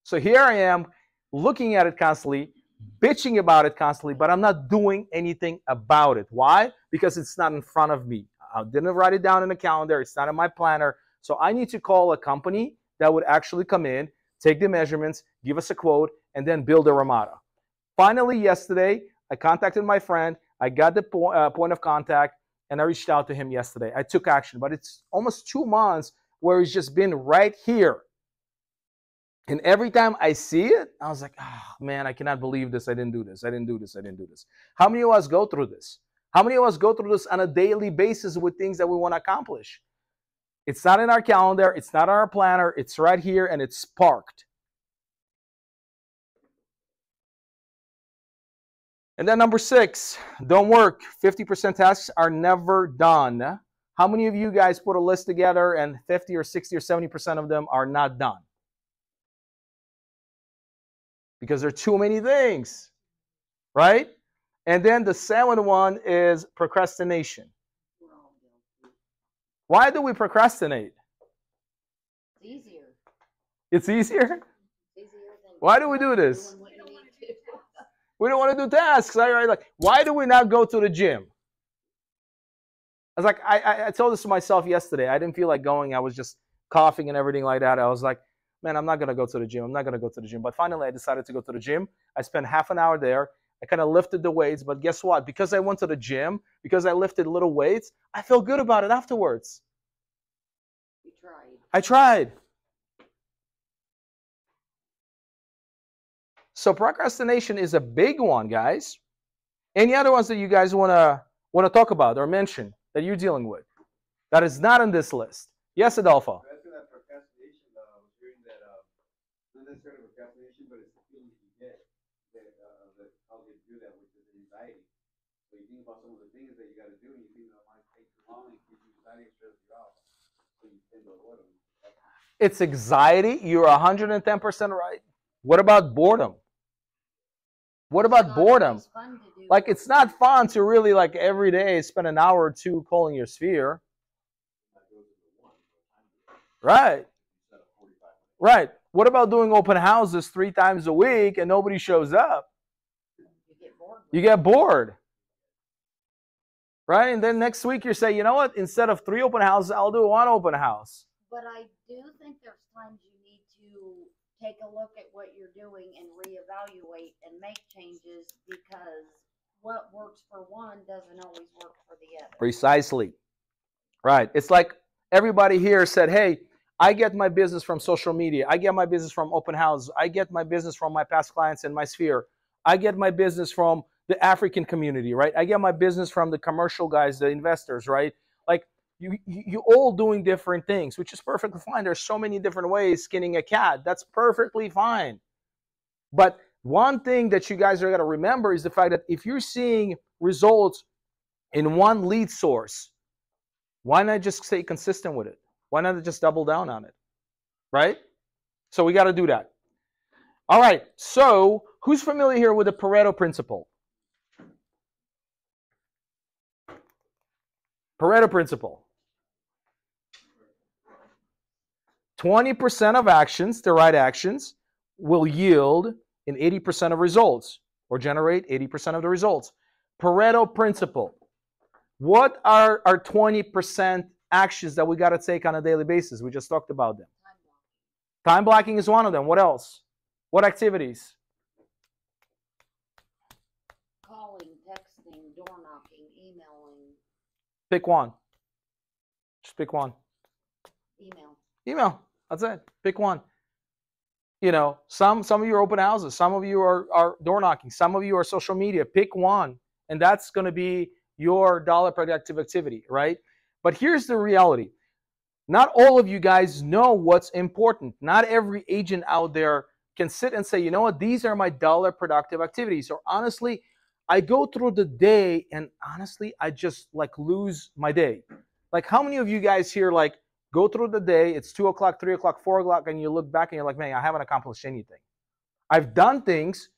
So here I am looking at it constantly, bitching about it constantly, but I'm not doing anything about it. Why? Because it's not in front of me. I didn't write it down in the calendar. It's not in my planner. So I need to call a company that would actually come in, take the measurements, give us a quote, and then build a Ramada. Finally, yesterday, I contacted my friend. I got the point of contact, and I reached out to him yesterday. I took action, but it's almost 2 months where it's just been right here. And every time I see it, I was like, oh, man, I cannot believe this. I didn't do this. I didn't do this. I didn't do this. How many of us go through this? How many of us go through this on a daily basis with things that we want to accomplish? It's not in our calendar. It's not on our planner. It's right here, and it's parked. And then number 6, don't work. 50% tasks are never done. How many of you guys put a list together and 50 or 60 or 70% of them are not done? Because there are too many things, right? And then the 7th one is procrastination. Why do we procrastinate? It's easier. It's easier? Easier than Why do we do this? doing what you need to. We don't want to do tasks. Right? Like, why do we not go to the gym? I was like, I told this to myself yesterday. I didn't feel like going. I was just coughing and everything like that. I was like, man, I'm not going to go to the gym. I'm not going to go to the gym. But finally, I decided to go to the gym. I spent half an hour there. I kind of lifted the weights. But guess what? Because I went to the gym, because I lifted little weights, I feel good about it afterwards. You tried. I tried. So procrastination is a big one, guys. Any other ones that you guys want to talk about or mention that you're dealing with that is not on this list? Yes, Adolfo. As to that procrastination, I was hearing that not necessarily procrastination, but it's the feeling you get that how they do that, which is anxiety. So you think about some of the things that you got to do, and you think that might take too long and keep you anxiety and stress you out. So you tend to avoid them. It's anxiety. You're 110% right. What about boredom? What about boredom? Like, it's not fun to really, like, every day spend an hour or two calling your sphere. Right. Right. What about doing open houses 3 times a week and nobody shows up? You get bored. Right? And then next week you say, you know what? Instead of 3 open houses, I'll do 1 open house. But I do think there's times you need to take a look at what you're doing and reevaluate and make changes, because what works for one doesn't always work for the other. Precisely. Right. It's like everybody here said, hey, I get my business from social media. I get my business from open houses. I get my business from my past clients in my sphere. I get my business from the African community, right? I get my business from the commercial guys, the investors, right? Like, you all doing different things, which is perfectly fine. There's so many different ways skinning a cat. That's perfectly fine. But one thing that you guys are going to remember is the fact that if you're seeing results in one lead source, why not just stay consistent with it? Why not just double down on it? Right? So we got to do that. All right. So who's familiar here with the Pareto principle? Pareto principle. 20% of actions, the right actions, will yield in 80% of results. or generate 80% of the results. Pareto principle. What are our 20% actions that we got to take on a daily basis? We just talked about them. Time blocking is one of them. What else? What activities? Calling, texting, door knocking, emailing. Pick one. Just pick one. Email. Email. That's it. Pick one. You know, some of you are open houses. Some of you are door knocking. Some of you are social media. Pick one. And that's going to be your dollar productive activity, right? But here's the reality. Not all of you guys know what's important. Not every agent out there can sit and say, you know what, these are my dollar productive activities. Or honestly, I go through the day and honestly, I just like lose my day. Like how many of you guys here like go through the day, it's 2 o'clock, 3 o'clock, 4 o'clock, and you look back and you're like, man, I haven't accomplished anything. I've done things,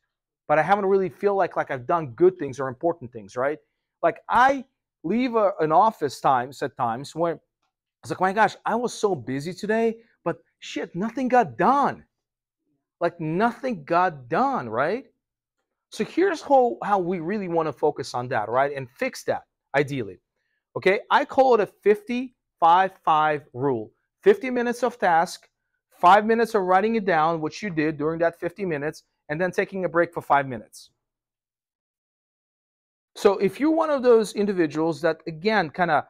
but I haven't really feel like I've done good things or important things, right? Like I leave an office at times when it's like, my gosh, I was so busy today, but shit, nothing got done. Like nothing got done, right? So here's how we really want to focus on that, right? And fix that, ideally. Okay, I call it a 50-5-5 rule. 50 minutes of task, 5 minutes of writing it down, which you did during that 50 minutes, and then taking a break for 5 minutes. So if you're one of those individuals that, again, kind of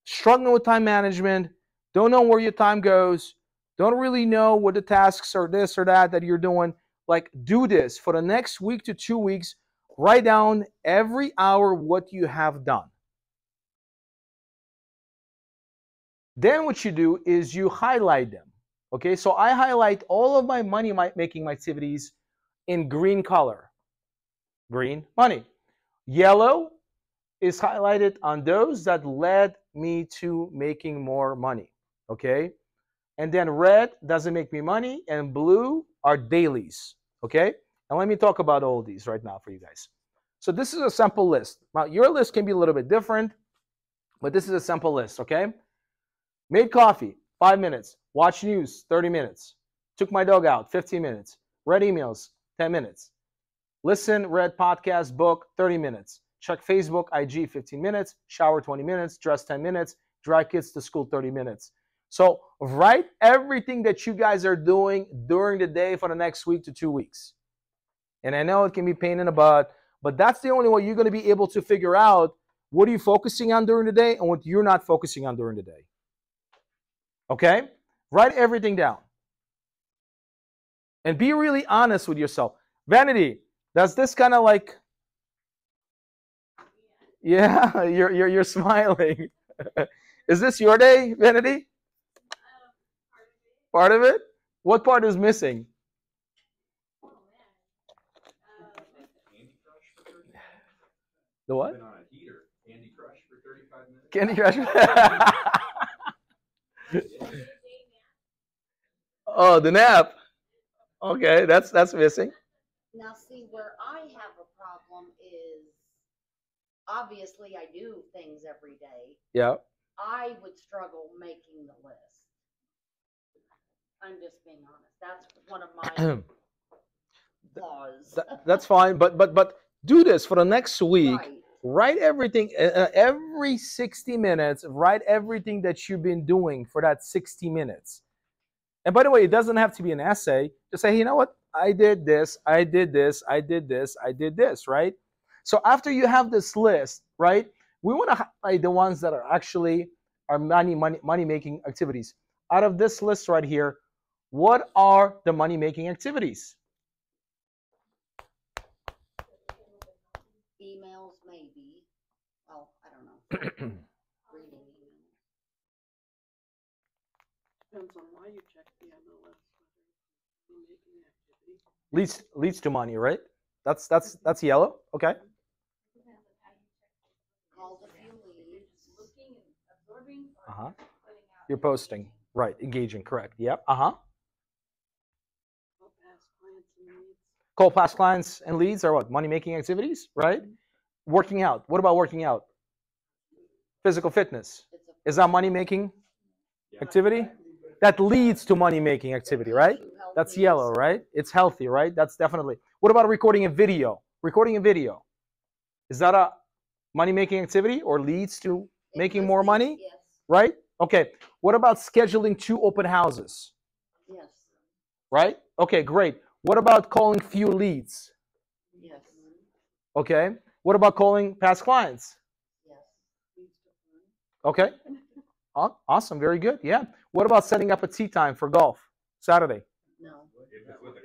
struggling with time management, don't know where your time goes, don't really know what the tasks are, this or that you're doing, like do this for the next week to 2 weeks. Write down every hour what you have done. Then what you do is you highlight them. Okay, so I highlight all of my money making activities in green color. Green, money. Yellow is highlighted on those that led me to making more money. Okay, and then red doesn't make me money, and blue are dailies. Okay, and let me talk about all these right now for you guys. So this is a sample list. Now your list can be a little bit different, but this is a sample list. Okay, made coffee, 5 minutes. Watch news, 30 minutes. Took my dog out, 15 minutes. Read emails, 10 minutes. Listen, read podcast, book, 30 minutes. Check Facebook, IG, 15 minutes. Shower, 20 minutes. Dress, 10 minutes. Drive kids to school, 30 minutes. So write everything that you guys are doing during the day for the next week to 2 weeks. And I know it can be pain in the butt, but that's the only way you're going to be able to figure out what are you focusing on during the day and what you're not focusing on during the day. Okay? Write everything down. And be really honest with yourself. Vanity, does this kind of like... Yeah, you're smiling. Is this your day, Vanity? Part of it? What part is missing? The what? Been on a heater. Candy Crush for 35 minutes. Candy Crush. Oh, the nap. Okay, that's missing. Now, see, where I have a problem is, obviously, I do things every day. Yeah. I would struggle making the list. I'm just being honest. That's one of my flaws. That's fine, but do this for the next week. Right. Write everything, every 60 minutes, write everything that you've been doing for that 60 minutes. And by the way, it doesn't have to be an essay. Just say, hey, you know what? I did this, I did this, I did this, I did this, right? So after you have this list, right, we want to highlight the ones that are actually our money-making activities. Out of this list right here, what are the money-making activities? Emails, maybe. Well, I don't know. Reading emails. Depends on why you check the MLS, whether it's making activity. Leads to money, right? That's yellow. Okay. Called a few leads. Looking and absorbing. Uh-huh. Putting out. You're posting. Right. Engaging. Correct. Yep. Uh-huh. Call past clients and leads. Call past clients and leads are what? Money-making activities, right? Working out. What about working out? Physical fitness. Is that money-making activity? That leads to money-making activity, right? That's yellow, right? It's healthy, right? That's definitely. What about recording a video? Recording a video. Is that a money-making activity or leads to making more money? Yes. Right? Okay. What about scheduling 2 open houses? Yes. Right? Okay, great. What about calling few leads? Yes. Okay. What about calling past clients? Yes. Okay. Awesome. Very good. Yeah. What about setting up a tea time for golf Saturday? No.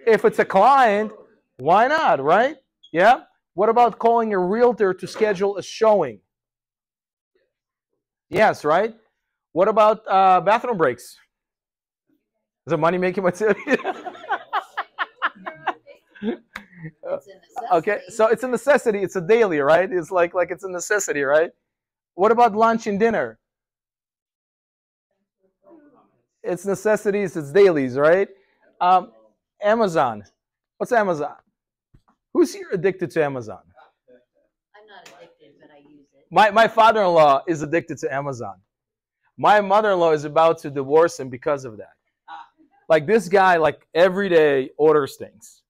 If it's a client, why not, right? Yeah. What about calling a realtor to schedule a showing? Yes, right? What about bathroom breaks? Is it money making activity? It's a necessity. Okay, so it's a necessity. It's a daily, right? It's like it's a necessity, right? What about lunch and dinner? It's necessities. It's dailies, right? Amazon. What's Amazon? Who's here addicted to Amazon? I'm not addicted, but I use it. My father-in-law is addicted to Amazon. My mother-in-law is about to divorce him because of that. Like this guy, like every day orders things.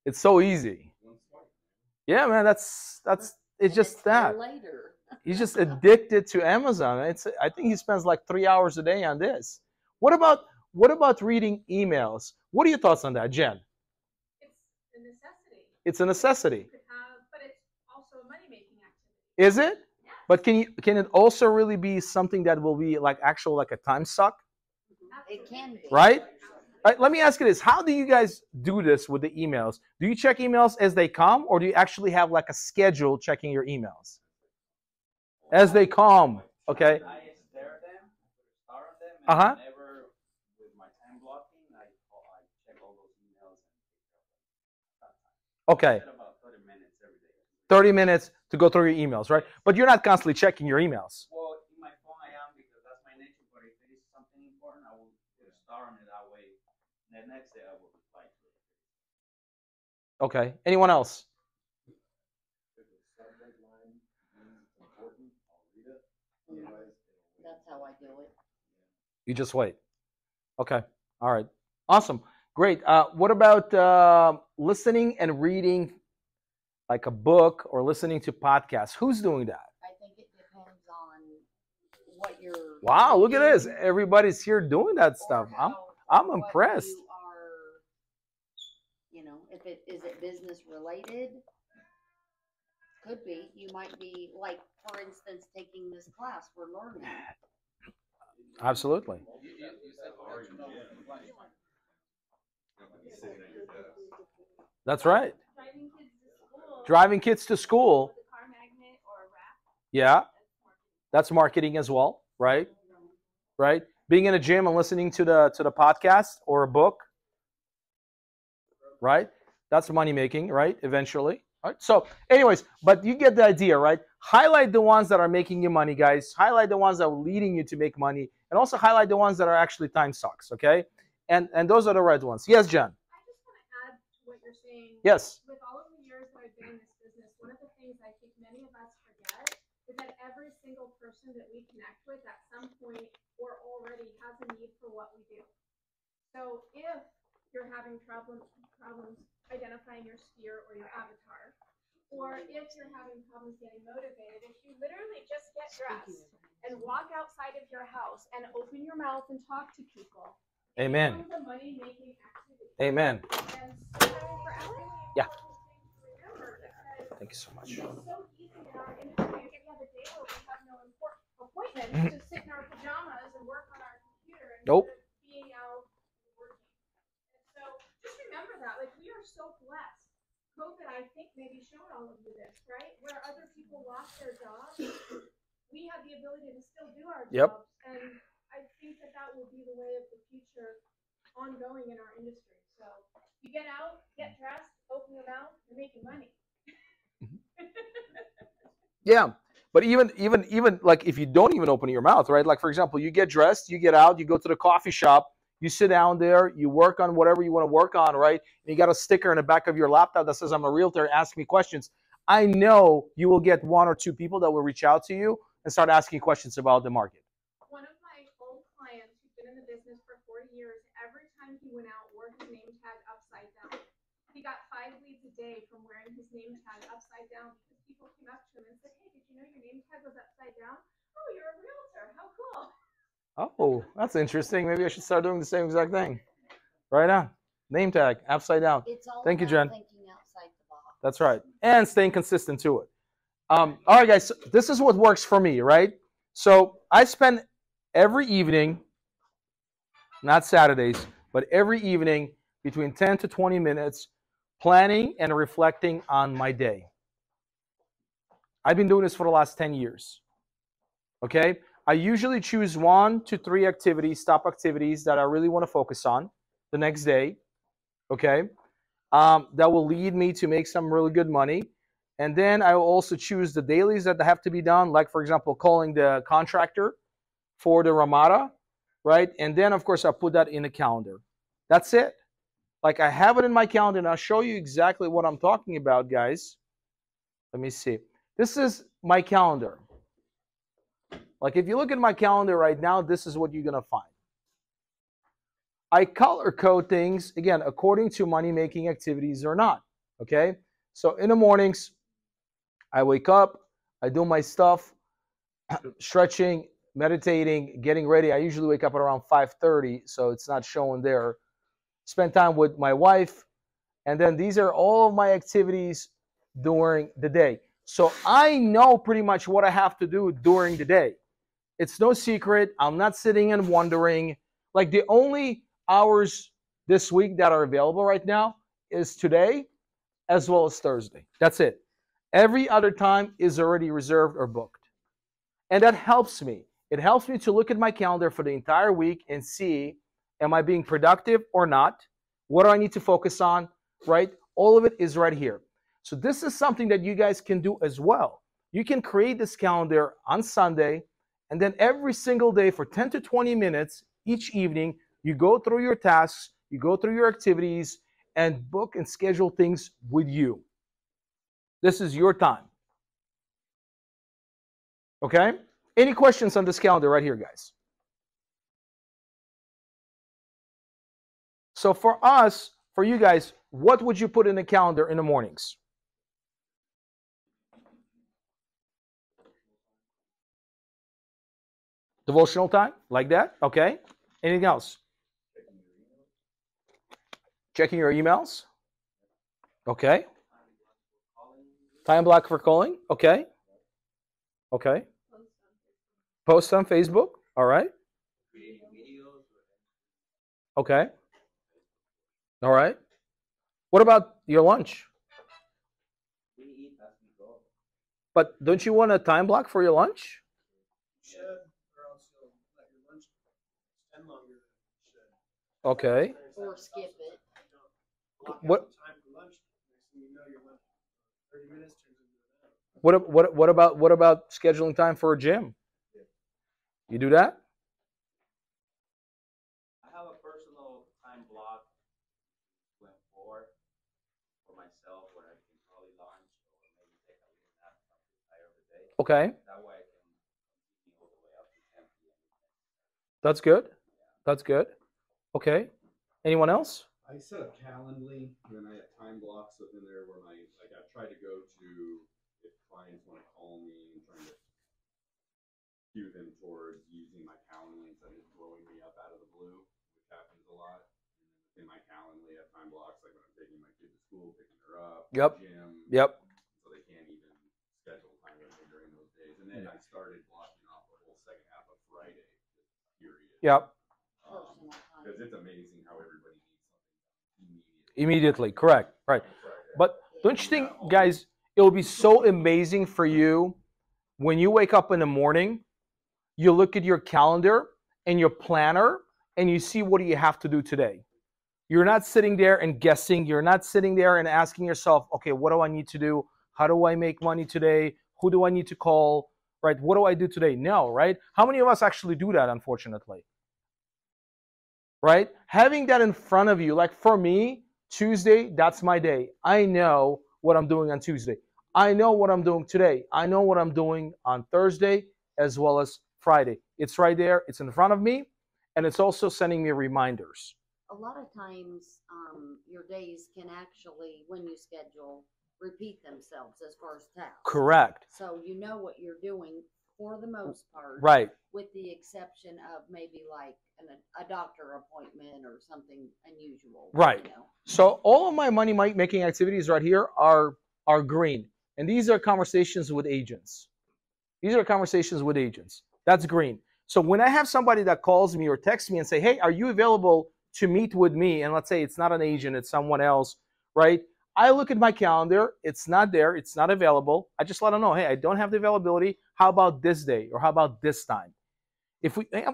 It's so easy. Yeah, man, that's it's just that. Later. He's just addicted to Amazon. I think he spends like 3 hours a day on this. What about reading emails? What are your thoughts on that, Jen? It's a necessity. It's a necessity. You could have, but it's also a money-making activity. Is it? Yes. But can it also really be something that will be like a time suck? It can be. Right? All right, let me ask you this. How do you guys do this with the emails? Do you check emails as they come, or do you actually have like a schedule checking your emails? As they come, okay? I stare at them, star on them, and Uh-huh. whenever with my time blocking, I check all those emails and take care of them at that time. Okay. I set about 30 minutes every day. 30 minutes to go through your emails, right? But you're not constantly checking your emails. Well, in my phone I am because that's my nature, but if it is something important, I will put a star on it that way. The next day I will reply to it. Okay. Anyone else? That's how I do it. You just wait. Okay. All right. Awesome. Great. What about listening and reading like a book or listening to podcasts? Who's doing that? I think it depends on what you're. Wow, look at this. doing Everybody's here doing that or stuff. how- I'm or what impressed. You are, if it is it business related? Could be. You might be like, for instance, taking this class. We're learning. Absolutely. You said that you know what the client is finding. That's right. Driving kids to school. Driving kids to school. With a car magnet or a wrap. Yeah. That's marketing. That's marketing as well, right? Right? Being in a gym and listening to the podcast or a book, right? That's money making, right? Eventually. All right. So, anyways, but you get the idea, right? Highlight the ones that are making you money, guys. Highlight the ones that are leading you to make money, and also highlight the ones that are actually time sucks, okay? And those are the red ones. Yes, Jen. I just want to add to what you're saying. Yes. With all of the years that I've been in this business, one of the things I think many of us forget is that every single person that we connect with at some point or already has a need for what we do. So if you're having problems identifying your sphere or your avatar, or if you're having problems getting motivated, if you literally just get dressed and walk outside of your house and open your mouth and talk to people, Amen. it becomes a money-making activity. Amen. And so for everyone, Yeah. remember, because Thank you so much. it's so easy in our industry, if we have a day where we have no appointments, to sit in our pajamas and work on our computer Nope. instead of being out working. And so just remember that, like, we are so blessed. COVID, I think, maybe showed all of you this, right? Where other people lost their jobs, we have the ability to still do our Yep. jobs. And I think that that will be the way of the future ongoing in our industry. So you get out, get dressed, open your mouth, you're making money. Yeah. But even like if you don't even open your mouth, right? Like for example, you get dressed, you get out, you go to the coffee shop, you sit down there, you work on whatever you want to work on, right? And you got a sticker in the back of your laptop that says, I'm a realtor, ask me questions. I know you will get 1 or 2 people that will reach out to you and start asking questions about the market. One of my old clients who's been in the business for 40 years, every time he went out, wore his name tag upside down. he got 5 leads a day from wearing his name tag upside down because people came up to him and said, "Hey, did you know your name tag was upside down? Oh, you're a realtor. How cool." Oh, that's interesting. Maybe I should start doing the same exact thing. Right on. Name tag, upside down. It's all Thank you, about Jen. thinking outside the box. That's right. And staying consistent to it. All right, guys, so this is what works for me, right? So I spend every evening, not Saturdays, but every evening between 10 to 20 minutes planning and reflecting on my day. I've been doing this for the last 10 years. Okay? I usually choose 1 to 3 activities, top activities that I really want to focus on the next day. Okay? That will lead me to make some really good money. And then I will also choose the dailies that have to be done, like, for example, calling the contractor for the Ramada, right? And then, of course, I'll put that in the calendar. That's it. Like, I have it in my calendar, and I'll show you exactly what I'm talking about, guys. Let me see. This is my calendar. Like, if you look at my calendar right now, this is what you're going to find. I color code things, again, according to money-making activities or not, okay? So in the mornings, I wake up, I do my stuff, stretching, meditating, getting ready. I usually wake up at around 5:30, so it's not showing there. Spend time with my wife, and then these are all of my activities during the day. So I know pretty much what I have to do during the day. It's no secret. I'm not sitting and wondering. Like, the only hours this week that are available right now is today as well as Thursday. That's it. Every other time is already reserved or booked. And that helps me. It helps me to look at my calendar for the entire week and see, am I being productive or not? What do I need to focus on, right? All of it is right here. So this is something that you guys can do as well. You can create this calendar on Sunday, and then every single day for 10 to 20 minutes each evening, you go through your tasks, you go through your activities, and book and schedule things with you. This is your time. Okay? Any questions on this calendar right here, guys? So for us, for you guys, what would you put in the calendar in the mornings? Devotional time, like that? Okay. Anything else? Checking your emails? Okay. Time block for calling? Okay. Okay. Post on Facebook? All right. Okay. All right. What about your lunch? But don't you want a time block for your lunch? Should, or else you'll let your lunch extend longer than it should. Okay. Or skip it. Block out What? time for lunch. Next thing you know, your lunch 30 minutes turns into an hour. What about scheduling time for a gym? You do that? I have a personal time block when for myself where I can probably launch or maybe take a little nap from the entire of the day. Okay. That way I can continue all the way up to 10 p.m. That's good. That's good. Okay. Anyone else? I set up Calendly, and then I have time blocks within there where I try to go to if clients want to call me and trying to cue them towards using my Calendly instead of just blowing me up out of the blue, which happens a lot. And then within my Calendly, I have time blocks like when I'm taking my kid to school, picking her up, Yep. gym. Yep. So they can't even schedule time with me during those days. And then I started blocking off the whole second half of Friday, period. Yep. Because it's amazing how everybody needs something done Immediately. Correct. Right. But don't you think, guys, it will be so amazing for you when you wake up in the morning, you look at your calendar and your planner, and you see what do you have to do today. You're not sitting there and guessing. You're not sitting there and asking yourself, okay, what do I need to do? How do I make money today? Who do I need to call? Right? What do I do today? No, right? How many of us actually do that, unfortunately? Right? Having that in front of you, like for me, Tuesday, that's my day. I know what I'm doing on Tuesday. I know what I'm doing today. I know what I'm doing on Thursday as well as Friday. It's right there. It's in front of me. And it's also sending me reminders. a lot of times, your days can actually, when you schedule, repeat themselves as far as tasks. Correct. So you know what you're doing for the most part. Right. With the exception of maybe like a doctor appointment or something unusual. Right. You know? So all of my money making activities right here are green. And these are conversations with agents. These are conversations with agents. That's green. So when I have somebody that calls me or texts me and say, hey, are you available to meet with me? And let's say it's not an agent, it's someone else, right? I look at my calendar. It's not there. It's not available. I just let them know, hey, I don't have the availability. How about this day? Or how about this time?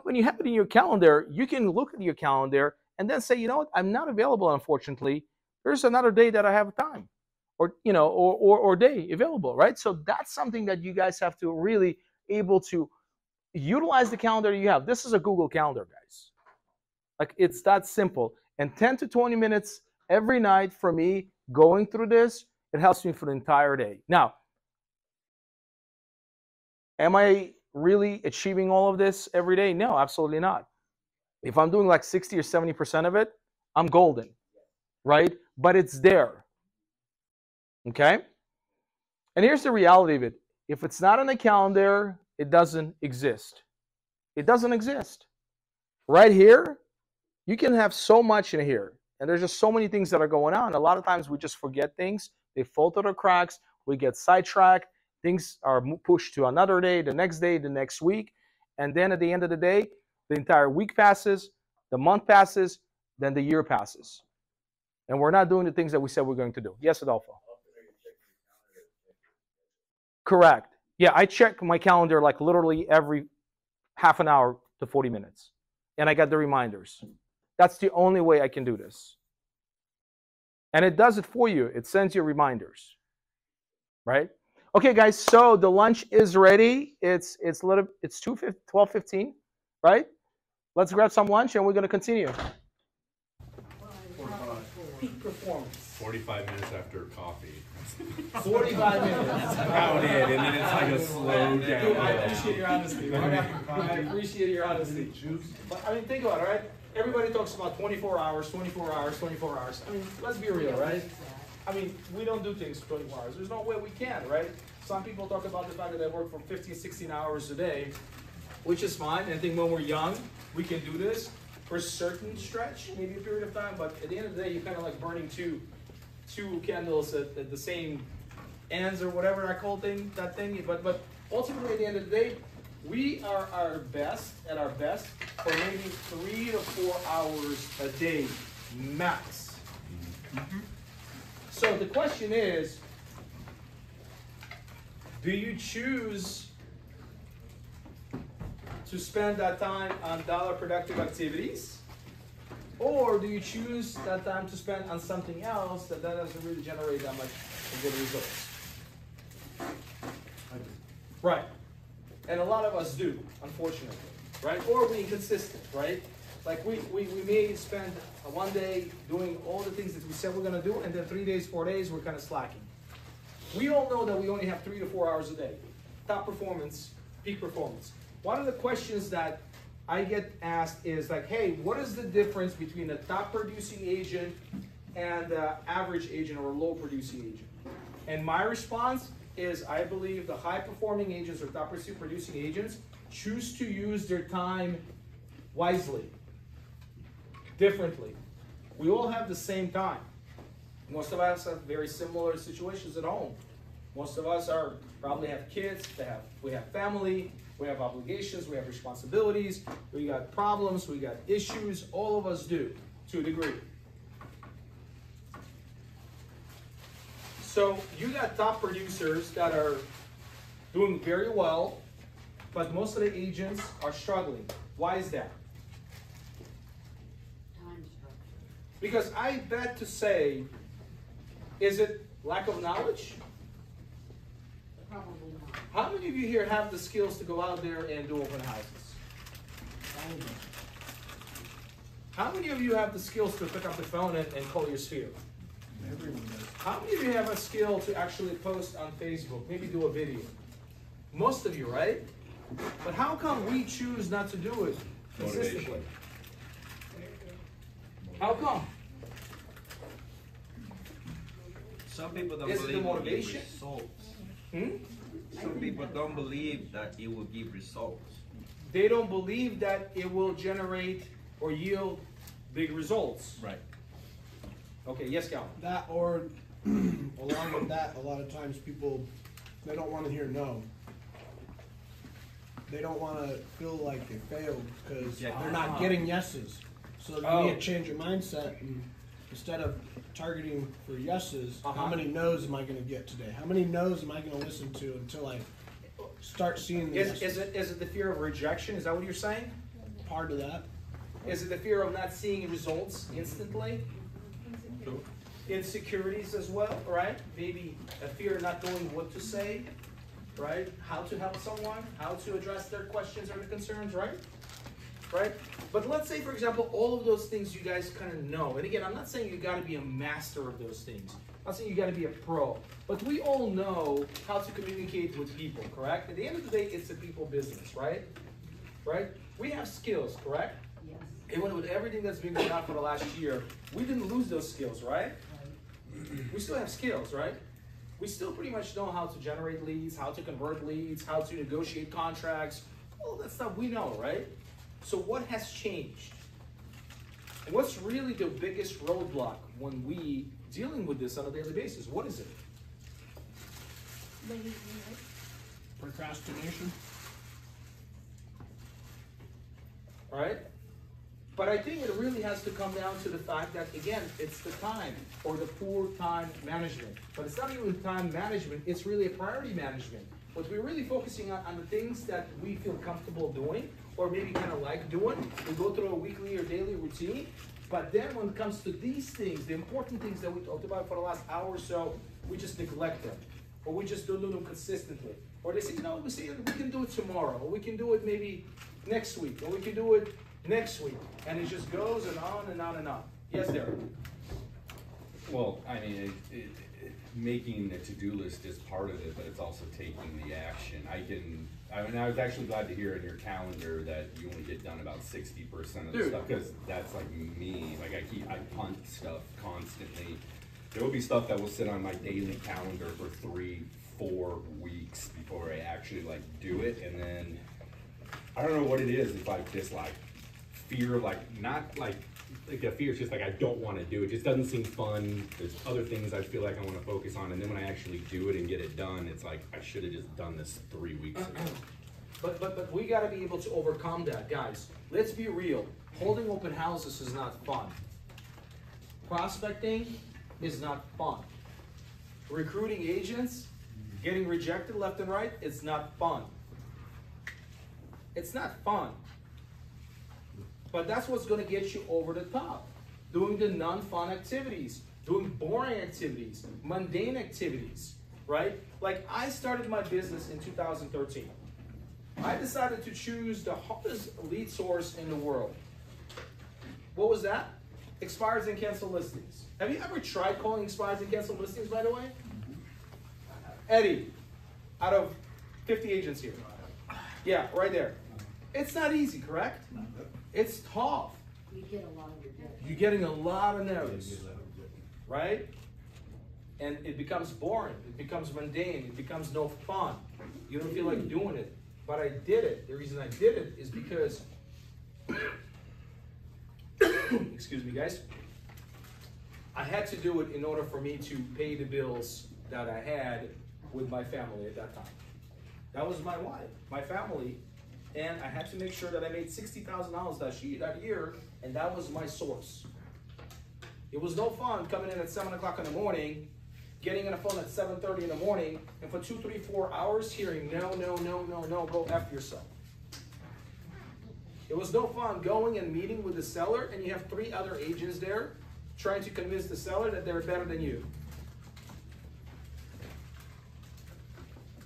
When you have it in your calendar, you can look at your calendar and then say, you know what, I'm not available, unfortunately. There's another day that I have time, or or day available, right? So that's something that you guys have to really able to utilize the calendar you have. This is a Google Calendar, guys. Like, it's that simple. And 10 to 20 minutes every night for me going through this, it helps me for the entire day. Now, am I really achieving all of this every day? No, absolutely not. If I'm doing like 60 or 70% of it, I'm golden, right? But it's there, okay? And here's the reality of it. If it's not on the calendar, it doesn't exist. It doesn't exist. Right here, you can have so much in here. And there's just so many things that are going on. A lot of times we just forget things. They fall through the cracks. We get sidetracked. Things are pushed to another day, the next week. And then at the end of the day, the entire week passes, the month passes, then the year passes. And we're not doing the things that we said we're going to do. Yes, Adolfo? Correct. Yeah, I check my calendar like literally every half an hour to 40 minutes. And I got the reminders. That's the only way I can do this. And it does it for you. It sends you reminders. Right? Okay, guys, so the lunch is ready. It's 12:15, right? Let's grab some lunch and we're going to continue. Peak performance. 45 minutes after coffee. 45 minutes. Count in, and then it's like a slow down. I appreciate your honesty. I appreciate your honesty. But I mean, think about it, right? Everybody talks about 24 hours, 24 hours, 24 hours. I mean, let's be real, right? I mean, we don't do things for 24 hours. There's no way we can, right? Some people talk about the fact that they work for 15, 16 hours a day, which is fine. And I think when we're young, we can do this for a certain stretch, maybe a period of time. But at the end of the day, you're kind of like burning two candles at the same ends or whatever I call that thing. But ultimately, at the end of the day, we are at our best for maybe 3 to 4 hours a day, max. Mm-hmm. So the question is, do you choose to spend that time on dollar productive activities? Or do you choose that time to spend on something else that doesn't really generate that much good results? Right. And a lot of us do, unfortunately. Right? Or we're inconsistent, right? Like we may spend one day doing all the things that we said we're going to do, and then 3 days, 4 days, we're kind of slacking. We all know that we only have 3 to 4 hours a day. Top performance, peak performance. One of the questions that I get asked is like, hey, what is the difference between a top producing agent and an average agent or a low producing agent? And my response is, I believe the high performing agents or top producing agents choose to use their time wisely, differently. We all have the same time. Most of us have very similar situations at home. Most of us probably have kids, we have family, we have obligations, we have responsibilities, we got problems, we got issues, all of us do, to a degree. So you got top producers that are doing very well, but most of the agents are struggling. Why is that? Time structure. Because I bet to say, is it lack of knowledge? Probably not. How many of you here have the skills to go out there and do open houses? How many of you have the skills to pick up the phone and call your sphere? Everyone does. How many of you have a skill to actually post on Facebook, maybe do a video? Most of you, right? But how come we choose not to do it consistently? How come? Some people don't Is it the believe it will give motivation? results. Hmm? Some people don't believe that it will give results. They don't believe that it will generate or yield big results. Right. Okay, yes, Cal. That, or along with that, a lot of times people, they don't want to hear no. They don't want to feel like they failed because they're not getting yeses. So you need to change your mindset, and instead of targeting for yeses, how many no's am I going to get today? How many no's am I going to listen to until I start seeing the yeses? Is it the fear of rejection? Is that what you're saying? Part of that. Is it the fear of not seeing results instantly? Insecurities as well, right? Maybe a fear of not knowing what to say, right? How to help someone, how to address their questions or their concerns, right? Right? But let's say, for example, all of those things you guys kind of know. And again, I'm not saying you got to be a master of those things. I'm not saying you got to be a pro. But we all know how to communicate with people, correct? At the end of the day, it's a people business, right? Right? We have skills, correct? Yes. Even with everything that's been going on for the last year, we didn't lose those skills, right? We still have skills, right? We still pretty much know how to generate leads, how to convert leads, how to negotiate contracts, all that stuff we know, right? So what has changed? And what's really the biggest roadblock when we dealing with this on a daily basis? What is it? Procrastination. All right? But I think it really has to come down to the fact that, again, it's the time or the poor time management. But it's not even time management, it's really a priority management. What we're really focusing on the things that we feel comfortable doing or maybe kind of like doing. We go through a weekly or daily routine. But then when it comes to these things, the important things that we talked about for the last hour or so, we just neglect them. Or we just don't do them consistently. Or they say, you know, we can do it tomorrow. Or we can do it maybe next week. Or we can do it next week. And it just goes and on and on and on. Yes, Derek? Well, I mean, making a to-do list is part of it, but it's also taking the action. I was actually glad to hear in your calendar that you only get done about 60% of the stuff, because that's like me. Like I punt stuff constantly. There will be stuff that will sit on my daily calendar for 3-4 weeks before I actually like do it, and then I don't know what it is. It's like this like fear, like not like a fear. It's just like I don't want to do it. It just doesn't seem fun. There's other things I feel like I want to focus on, and then when I actually do it and get it done, it's like I should have just done this 3 weeks ago. But we got to be able to overcome that, guys. Let's be real. Holding open houses is not fun. Prospecting is not fun. Recruiting agents, getting rejected left and right, it's not fun. It's not fun. But that's what's going to get you over the top. Doing the non-fun activities, doing boring activities, mundane activities, right? Like I started my business in 2013. I decided to choose the hardest lead source in the world. What was that? Expires and cancel listings. Have you ever tried calling expires and cancel listings, by the way? Eddie, out of 50 agents here. Yeah, right there. It's not easy, correct? It's tough. You get a lot of rejection. You're getting a lot of no's, right? And it becomes boring. It becomes mundane. It becomes no fun. You don't feel like doing it. But I did it. The reason I did it is because, excuse me, guys, I had to do it in order for me to pay the bills that I had with my family at that time. That was my wife, my family, and I had to make sure that I made $60,000 that year, and that was my source. It was no fun coming in at 7 o'clock in the morning, getting on the phone at 7:30 in the morning, and for 2, 3, 4 hours hearing no, no, no, no, no, go F yourself. It was no fun going and meeting with the seller, and you have 3 other agents there trying to convince the seller that they're better than you.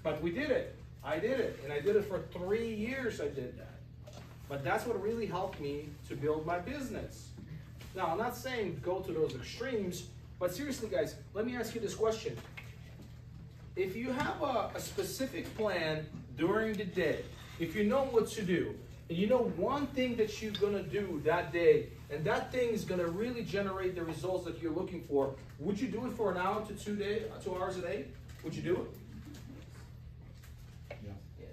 But we did it. I did it, and I did it for 3 years. I did that. But that's what really helped me to build my business. Now, I'm not saying go to those extremes, but seriously, guys, let me ask you this question. If you have a specific plan during the day, if you know what to do, And you know one thing that you're gonna do that day, and that thing is gonna really generate the results that you're looking for. Would you do it for an hour to 2 hours a day? Would you do it? Yeah. Yes.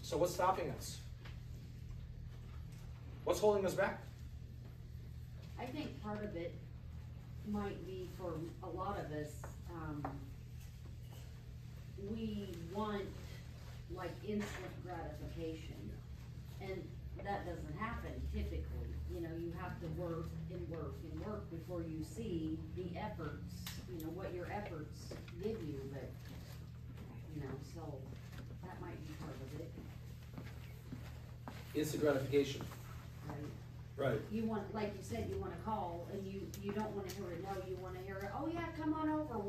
So what's stopping us? What's holding us back? I think part of it might be for a lot of us, we want like instant gratification. And that doesn't happen typically. You know, you have to work and work and work before you see the efforts, you know, what your efforts give you, but, you know, so that might be part of it, Instant gratification. right? Right. You want, like you said, you wanna call and you don't wanna hear it, no, you wanna hear it, oh yeah, come on over,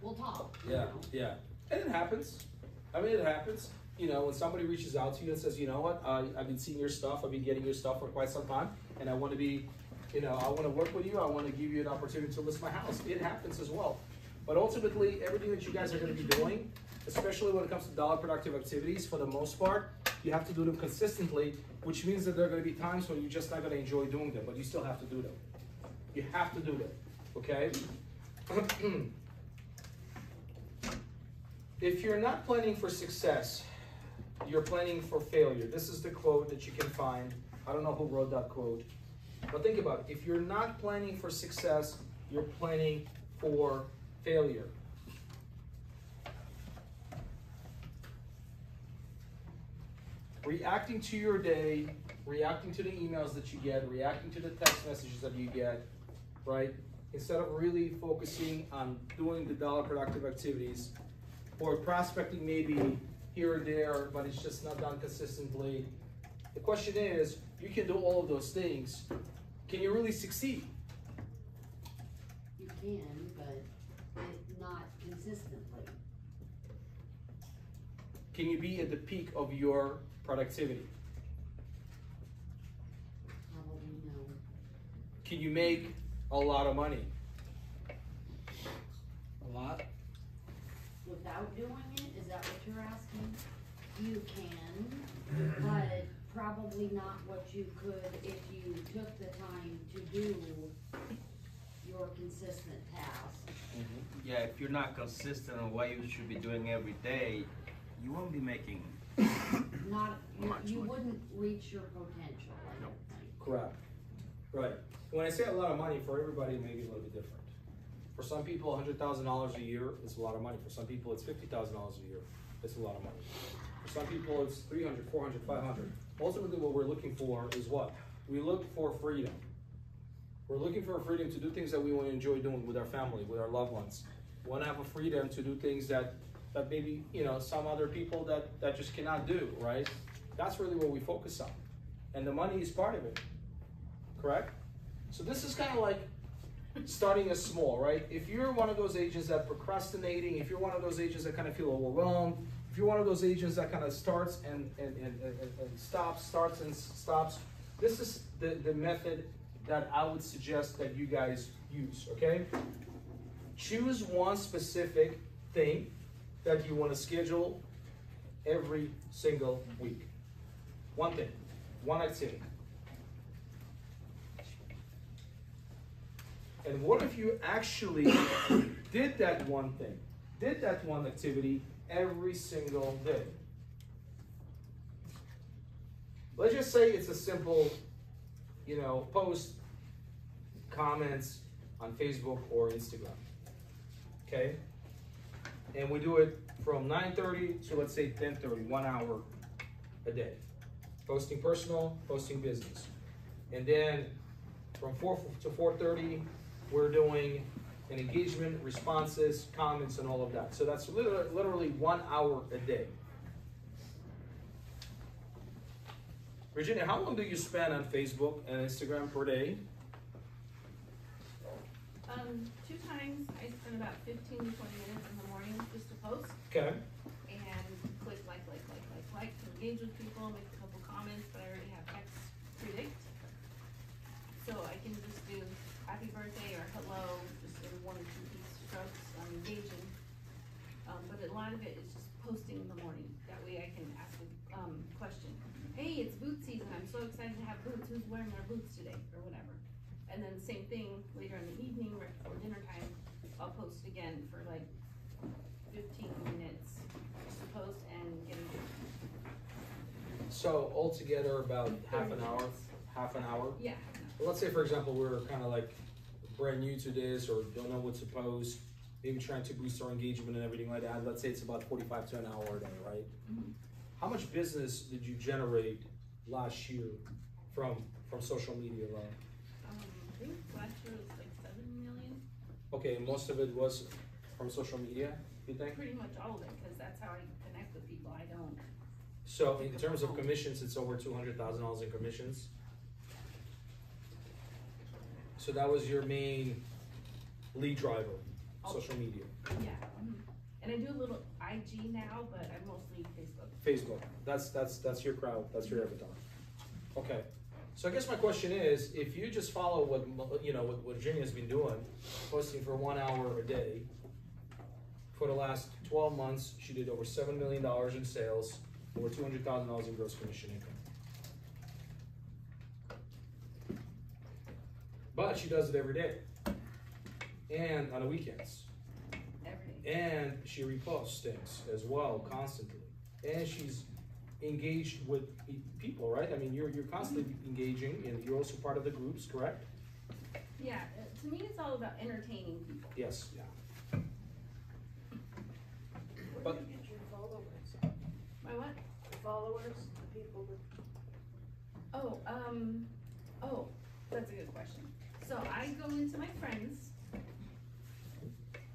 we'll talk. you Yeah, know? yeah. And it happens. I mean, it happens. You know, when somebody reaches out to you and says, you know what, I've been seeing your stuff, I've been getting your stuff for quite some time, and I want to be, you know, I want to work with you, I want to give you an opportunity to list my house. It happens as well. But ultimately, everything that you guys are going to be doing, especially when it comes to dollar productive activities, for the most part, you have to do them consistently, which means that there are going to be times when you're just not going to enjoy doing them, but you still have to do them. You have to do them, okay? If you're not planning for success, you're planning for failure. This is the quote that you can find. I don't know who wrote that quote, but think about it. If you're not planning for success, you're planning for failure. Reacting to your day, reacting to the emails that you get, reacting to the text messages that you get, right? Instead of really focusing on doing the dollar productive activities, or prospecting maybe here or there, but it's just not done consistently. The question is, you can do all of those things. Can you really succeed? You can, but not consistently. Can you be at the peak of your productivity? Probably no. Can you make a lot of money? A lot? Without doing it, is that what you're asking? You can, but probably not what you could if you took the time to do your consistent task. Yeah, if you're not consistent on what you should be doing every day, you won't be making. You wouldn't reach your potential, I don't think. Correct. Right. When I say a lot of money, for everybody it may be a little bit different. For some people, $100,000 a year is a lot of money. For some people, it's $50,000 a year. It's a lot of money. For some people, it's 300, 400, 500. Ultimately, what we're looking for is what? We look for freedom. We're looking for freedom to do things that we want to enjoy doing with our family, with our loved ones. We want to have a freedom to do things that maybe, you know, some other people that just cannot do, right? That's really what we focus on. And the money is part of it, correct? So this is kind of like starting as small, right? If you're one of those agents that procrastinating, if you're one of those agents that kind of feel overwhelmed, if you're one of those agents that kind of starts and stops, starts and stops, this is the method that I would suggest that you guys use, okay? Choose one specific thing that you want to schedule every single week. One thing, one activity. And what if you actually did that one thing, did that one activity every single day? Let's just say it's a simple, you know, post, comments on Facebook or Instagram, okay? And we do it from 9:30 to, let's say, 10:30, 1 hour a day. Posting personal, posting business. And then from 4 to 4:30, we're doing an engagement, responses, comments, and all of that. So that's literally 1 hour a day. Virginia, how long do you spend on Facebook and Instagram per day? 2 times I spend about 15 to 20 minutes in the morning just to post. Okay. And click like, to engage with people, make a couple comments, but I already have text predict. So I can just do happy birthday or hello, just in 1 or 2 piece strokes on engaging. But a lot of it is just posting in the morning. That way I can ask a question. so excited to have boots. Who's wearing our boots today, or whatever. And then same thing later in the evening, right before dinner time, I'll post again for like 15 minutes to post and get it. So altogether about half an hour. Half an hour. Yeah. Well, let's say, for example, we're kind of like brand new to this or don't know what to post, maybe trying to boost our engagement and everything like that. Let's say it's about 45 to an hour a day, right? Mm-hmm. How much business did you generate last year from social media alone? I think last year was like 7 million. Okay, and most of it was from social media, you think? Pretty much all of it, because that's how I connect with people. I don't. So in terms of commissions, it's over $200,000 in commissions. So that was your main lead driver, social media. Yeah. Mm-hmm. And I do a little IG now, but I'm mostly Facebook. Facebook. That's your crowd. That's your avatar. Okay. So I guess my question is, if you just follow what Virginia's been doing, posting for 1 hour a day, for the last 12 months, she did over $7 million in sales, over $200,000 in gross commission income. But she does it every day, and on the weekends. Every day. And she reposts things as well, constantly. And she's engaged with people, right? I mean, you're constantly engaging, and you're also part of the groups, correct? Yeah, to me it's all about entertaining people. Yes, yeah. Where But do you get your followers? My what? Followers, the people that. Oh, that's a good question. So I go into my friends,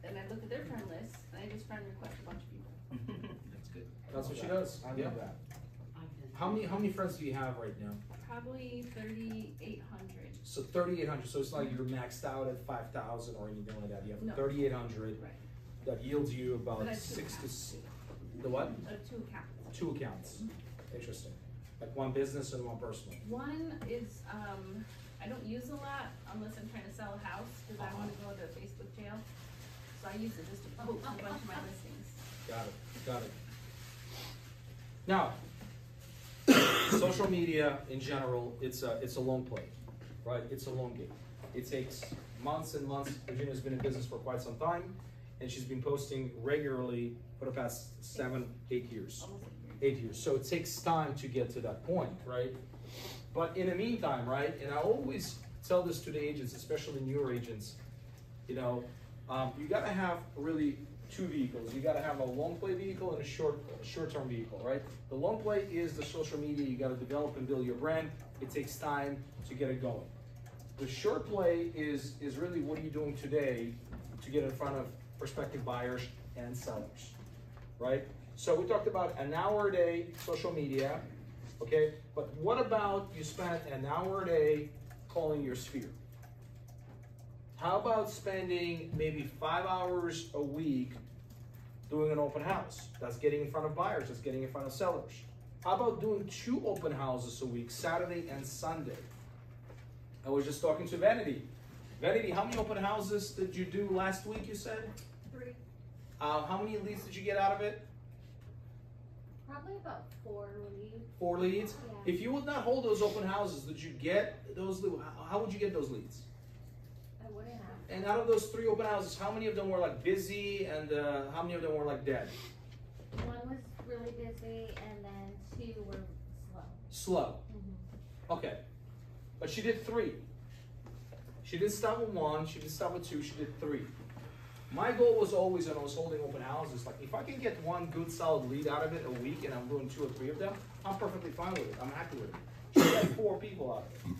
and I look at their friend list, and I just friend request a bunch of people. That's good. that's what she does. I Yeah. love that. How many friends do you have right now? Probably 3,800. So 3,800. So it's like you're maxed out at 5,000 or anything like that. You have No. 3,800. Right. That yields you But I about have two 6 to accounts. the what? I have 2 accounts. 2 accounts. Interesting. Like one business and one personal. One is, I don't use a lot unless I'm trying to sell a house, because I want to go to Facebook jail. So I use it just to post a bunch of my listings. Got it. Got it. Now, social media in general, it's a long play, right? It's a long game. It takes months and months. Virginia's been in business for quite some time, and she's been posting regularly for the past 7, 8 years. Almost 8 years. So it takes time to get to that point, right? But in the meantime, right, and I always tell this to the agents, especially newer agents, you gotta have really 2 vehicles. You gotta have a long play vehicle and a short-term vehicle, right? The long play is the social media. You gotta develop and build your brand. It takes time to get it going. The short play is really what are you doing today to get in front of prospective buyers and sellers, right? So we talked about an hour a day social media, okay? But what about you spend an hour a day calling your sphere? How about spending maybe 5 hours a week doing an open house? That's getting in front of buyers, that's getting in front of sellers. How about doing 2 open houses a week, Saturday and Sunday? I was just talking to Vanity. Vanity, how many open houses did you do last week, you said? 3. How many leads did you get out of it? Probably about 4 leads. 4 leads? Yeah. If you would not hold those open houses, did you get those? How would you get those leads? I wouldn't have. And out of those 3 open houses, how many of them were like busy, and how many of them were like dead? One was really busy, and then 2 were slow. Slow. Okay, but she did 3. She didn't start with 1. She didn't start with 2. She did 3. My goal was always when I was holding open houses, like if I can get 1 good solid lead out of it a week, and I'm doing 2 or 3 of them, I'm perfectly fine with it. I'm happy with it. She got 4 people out of it.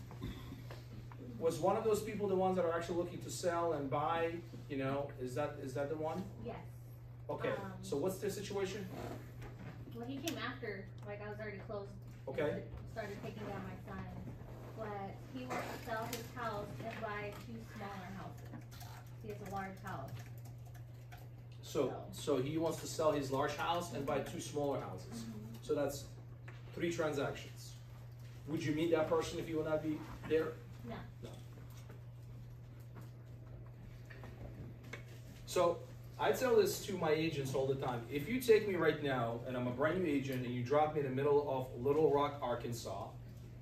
Was one of those people the ones that are actually looking to sell and buy? Is that the one? Yes. Okay. So what's their situation? Well, he came after, like I was already close. Okay. And started taking down my son. But he wants to sell his house and buy 2 smaller houses. He has a large house. So he wants to sell his large house and buy 2 smaller houses. So that's 3 transactions. Would you meet that person if you would not be there? No. No. So I tell this to my agents all the time. If you take me right now, and I'm a brand new agent, and you drop me in the middle of Little Rock, Arkansas,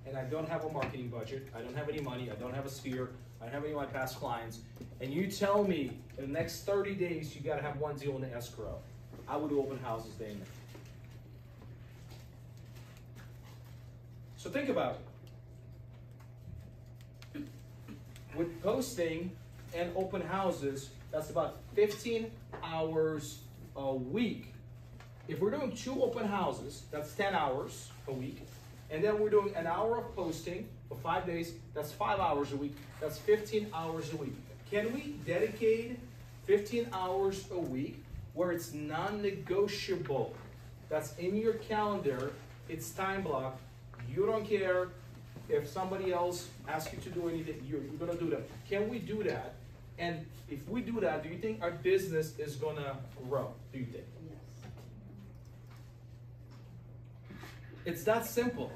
and I don't have a marketing budget, I don't have any money, I don't have a sphere, I don't have any of my past clients, and you tell me in the next 30 days you gotta have one deal in the escrow, I would do open houses day and night. So think about it. With posting and open houses, that's about 15 hours a week. If we're doing 2 open houses, that's 10 hours a week. And then we're doing an hour of posting for 5 days, that's 5 hours a week. That's 15 hours a week. Can we dedicate 15 hours a week where it's non-negotiable? That's in your calendar, it's time blocked. You don't care if somebody else asks you to do anything, you're gonna do that. Can we do that? And if we do that, do you think our business is gonna grow? Do you think? It's that simple.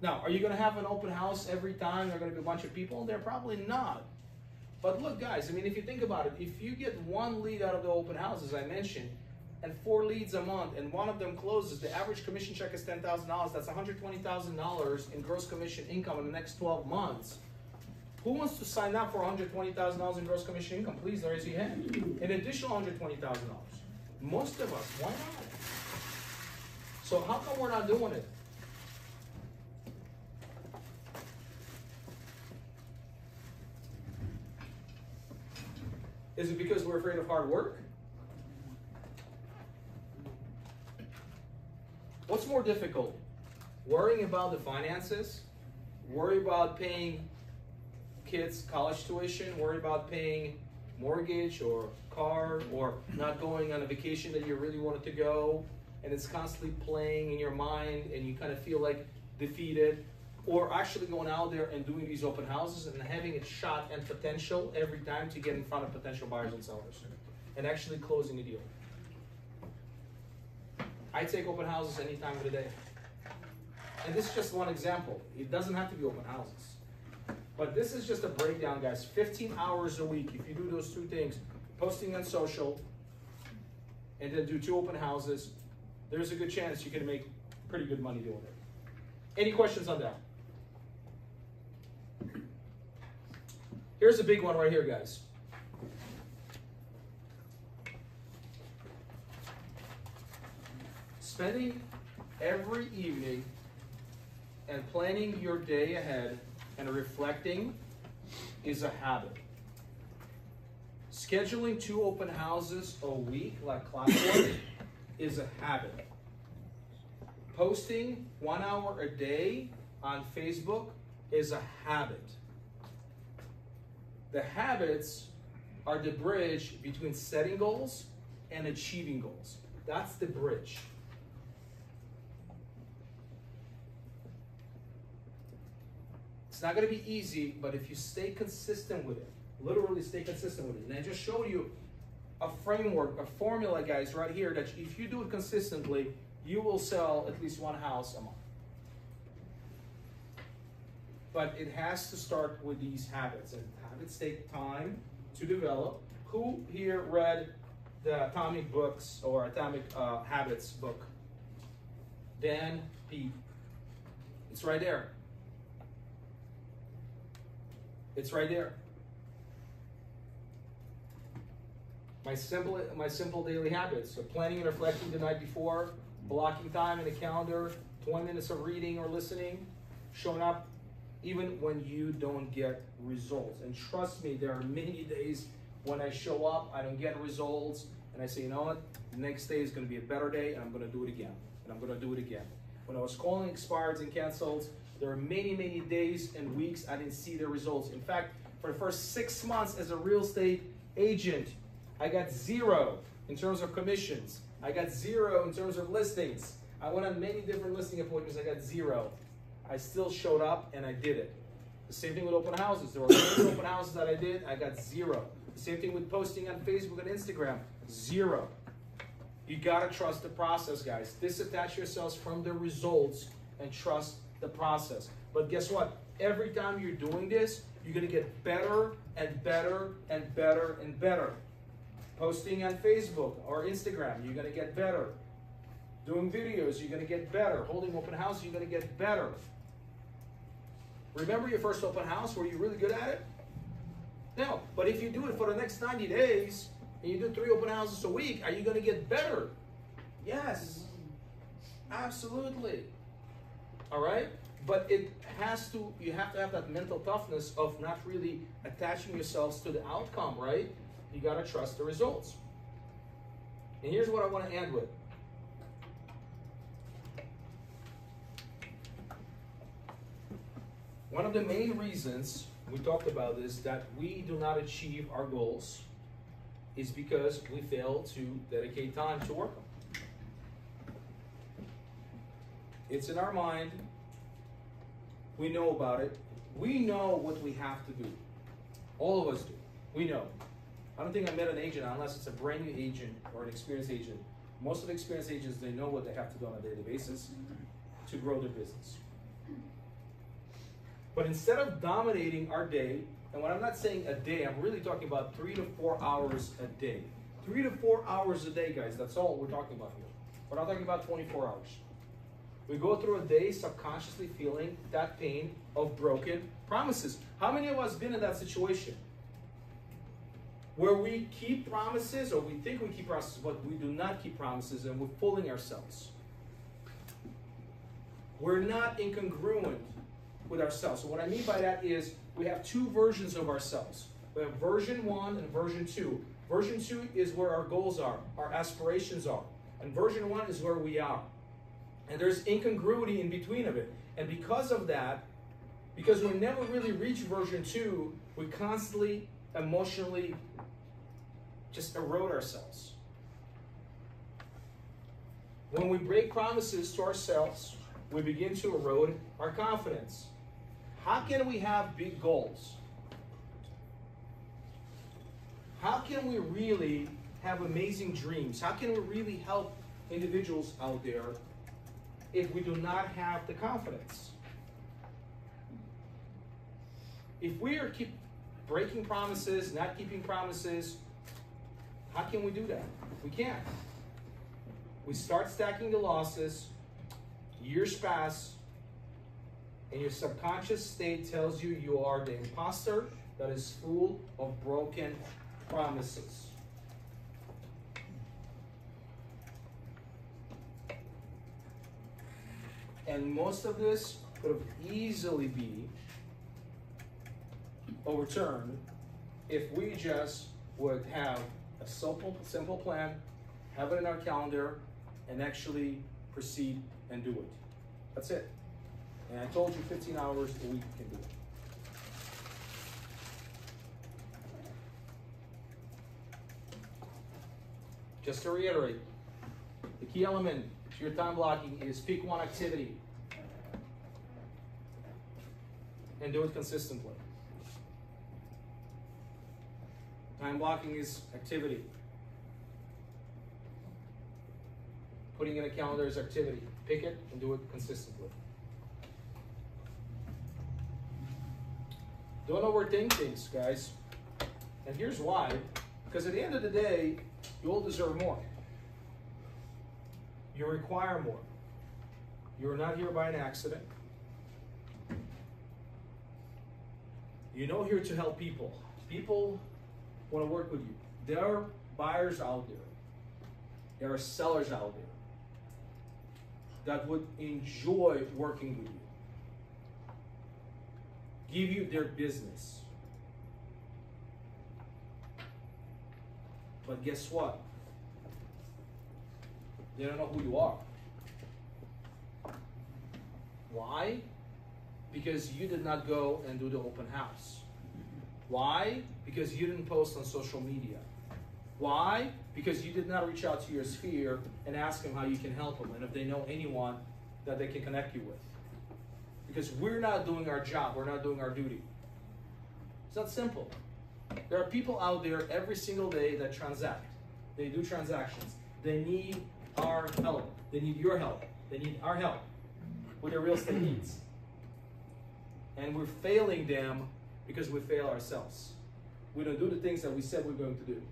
Now, are you going to have an open house every time? There are going to be a bunch of people there? Probably not. But look, guys, I mean, if you think about it, if you get 1 lead out of the open house, as I mentioned, and 4 leads a month, and 1 of them closes, the average commission check is $10,000. That's $120,000 in gross commission income in the next 12 months. Who wants to sign up for $120,000 in gross commission income? Please raise your hand. An additional $120,000. Most of us, why not? So how come we're not doing it? Is it because we're afraid of hard work? What's more difficult? Worrying about the finances? Worry about paying kids college tuition? Worry about paying mortgage or car, or not going on a vacation that you really wanted to go, and it's constantly playing in your mind and you kind of feel like defeated? Or actually going out there and doing these open houses and having a shot and potential every time to get in front of potential buyers and sellers and actually closing a deal? I take open houses any time of the day. And this is just one example. It doesn't have to be open houses. But this is just a breakdown, guys. 15 hours a week. If you do those 2 things, posting on social, and then do 2 open houses, there's a good chance you can make pretty good money doing it. Any questions on that? Here's a big one right here, guys. Spending every evening and planning your day ahead and reflecting is a habit. Scheduling 2 open houses a week like clockwork is a habit. Posting 1 hour a day on Facebook is a habit. The habits are the bridge between setting goals and achieving goals. That's the bridge. It's not going to be easy, but if you stay consistent with it, literally stay consistent with it. And I just showed you a framework, a formula, guys, right here, that if you do it consistently, you will sell at least 1 house a month. But it has to start with these habits, and habits take time to develop. Who here read the Atomic Books or Atomic Habits book? Dan, Pete. It's right there. It's right there. My simple daily habits. So planning and reflecting the night before, blocking time in the calendar, 20 minutes of reading or listening, showing up even when you don't get results. And trust me, there are many days when I show up, I don't get results, and I say, you know what, the next day is going to be a better day, and I'm going to do it again, and I'm going to do it again. When I was calling expireds and cancels, there are many, many days and weeks I didn't see the results. In fact, for the first 6 months as a real estate agent, I got 0 in terms of commissions. I got 0 in terms of listings. I went on many different listing appointments, I got 0. I still showed up and I did it. The same thing with open houses. There were many open houses that I did, I got 0. The same thing with posting on Facebook and Instagram, 0. You gotta trust the process, guys. Disattach yourselves from the results and trust the process. But guess what? Every time you're doing this, you're gonna get better and better and better and better. Posting on Facebook or Instagram, you're gonna get better. Doing videos, you're gonna get better. Holding open house, you're gonna get better. Remember your first open house? Were you really good at it? No, but if you do it for the next 90 days, and you do 3 open houses a week, are you gonna get better? Yes, absolutely. All right? But it has to, you have to have that mental toughness of not really attaching yourselves to the outcome, right? You gotta trust the results. And here's what I want to end with. One of the main reasons we talked about this that we do not achieve our goals is because we fail to dedicate time to work them. It's in our mind. We know about it. We know what we have to do. All of us do. We know. I don't think I met an agent unless it's a brand new agent or an experienced agent. Most of the experienced agents, they know what they have to do on a daily basis to grow their business. But instead of dominating our day, and when I'm not saying a day, I'm really talking about 3 to 4 hours a day. 3 to 4 hours a day, guys. That's all we're talking about here. We're not talking about 24 hours. We go through a day subconsciously feeling that pain of broken promises. How many of us been in that situation? Where we keep promises, or we think we keep promises, but we do not keep promises, and we're fooling ourselves. We're not incongruent with ourselves. So what I mean by that is we have 2 versions of ourselves. We have version 1 and version 2. Version 2 is where our goals are, our aspirations are. And version 1 is where we are. And there's incongruity in between of it. And because of that, because we never really reach version 2, we constantly emotionally just erode ourselves. When we break promises to ourselves, we begin to erode our confidence. How can we have big goals? How can we really have amazing dreams? How can we really help individuals out there if we do not have the confidence? If we are keep breaking promises, not keeping promises, how can we do that? We can't. We start stacking the losses, years pass, and your subconscious state tells you you are the imposter that is full of broken promises. And most of this could have easily been overturned if we just would have a simple plan, have it in our calendar, and actually proceed and do it. That's it. And I told you 15 hours a week you can do it. Just to reiterate, the key element to your time blocking is pick one activity and do it consistently. Time blocking is activity. Putting in a calendar is activity. Pick it and do it consistently. Don't overthink things, guys. And here's why. Because at the end of the day, you all deserve more. You require more. You're not here by an accident. You're not here to help people. People want to work with you. There are buyers out there. There are sellers out there that would enjoy working with you. Give you their business. But guess what? They don't know who you are. Why? Because you did not go and do the open house. Why? Because you didn't post on social media. Why? Because you did not reach out to your sphere and ask them how you can help them and if they know anyone that they can connect you with. Because we're not doing our job, we're not doing our duty. It's that simple. There are people out there every single day that transact. They do transactions. They need our help. They need your help. They need our help with their real estate needs. And we're failing them because we fail ourselves. We don't do the things that we said we're going to do.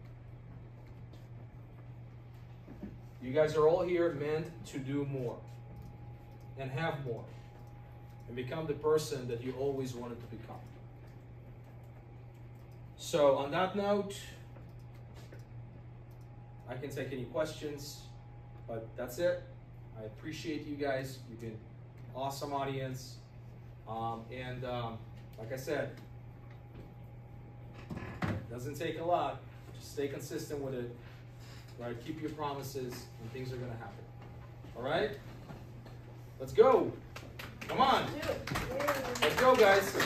You guys are all here meant to do more and have more and become the person that you always wanted to become. So on that note, I can take any questions, but that's it. I appreciate you guys. You've been awesome audience. Like I said, it doesn't take a lot. Just stay consistent with it. Right? Keep your promises and things are gonna happen. All right? Let's go. Come on. Let's go, guys.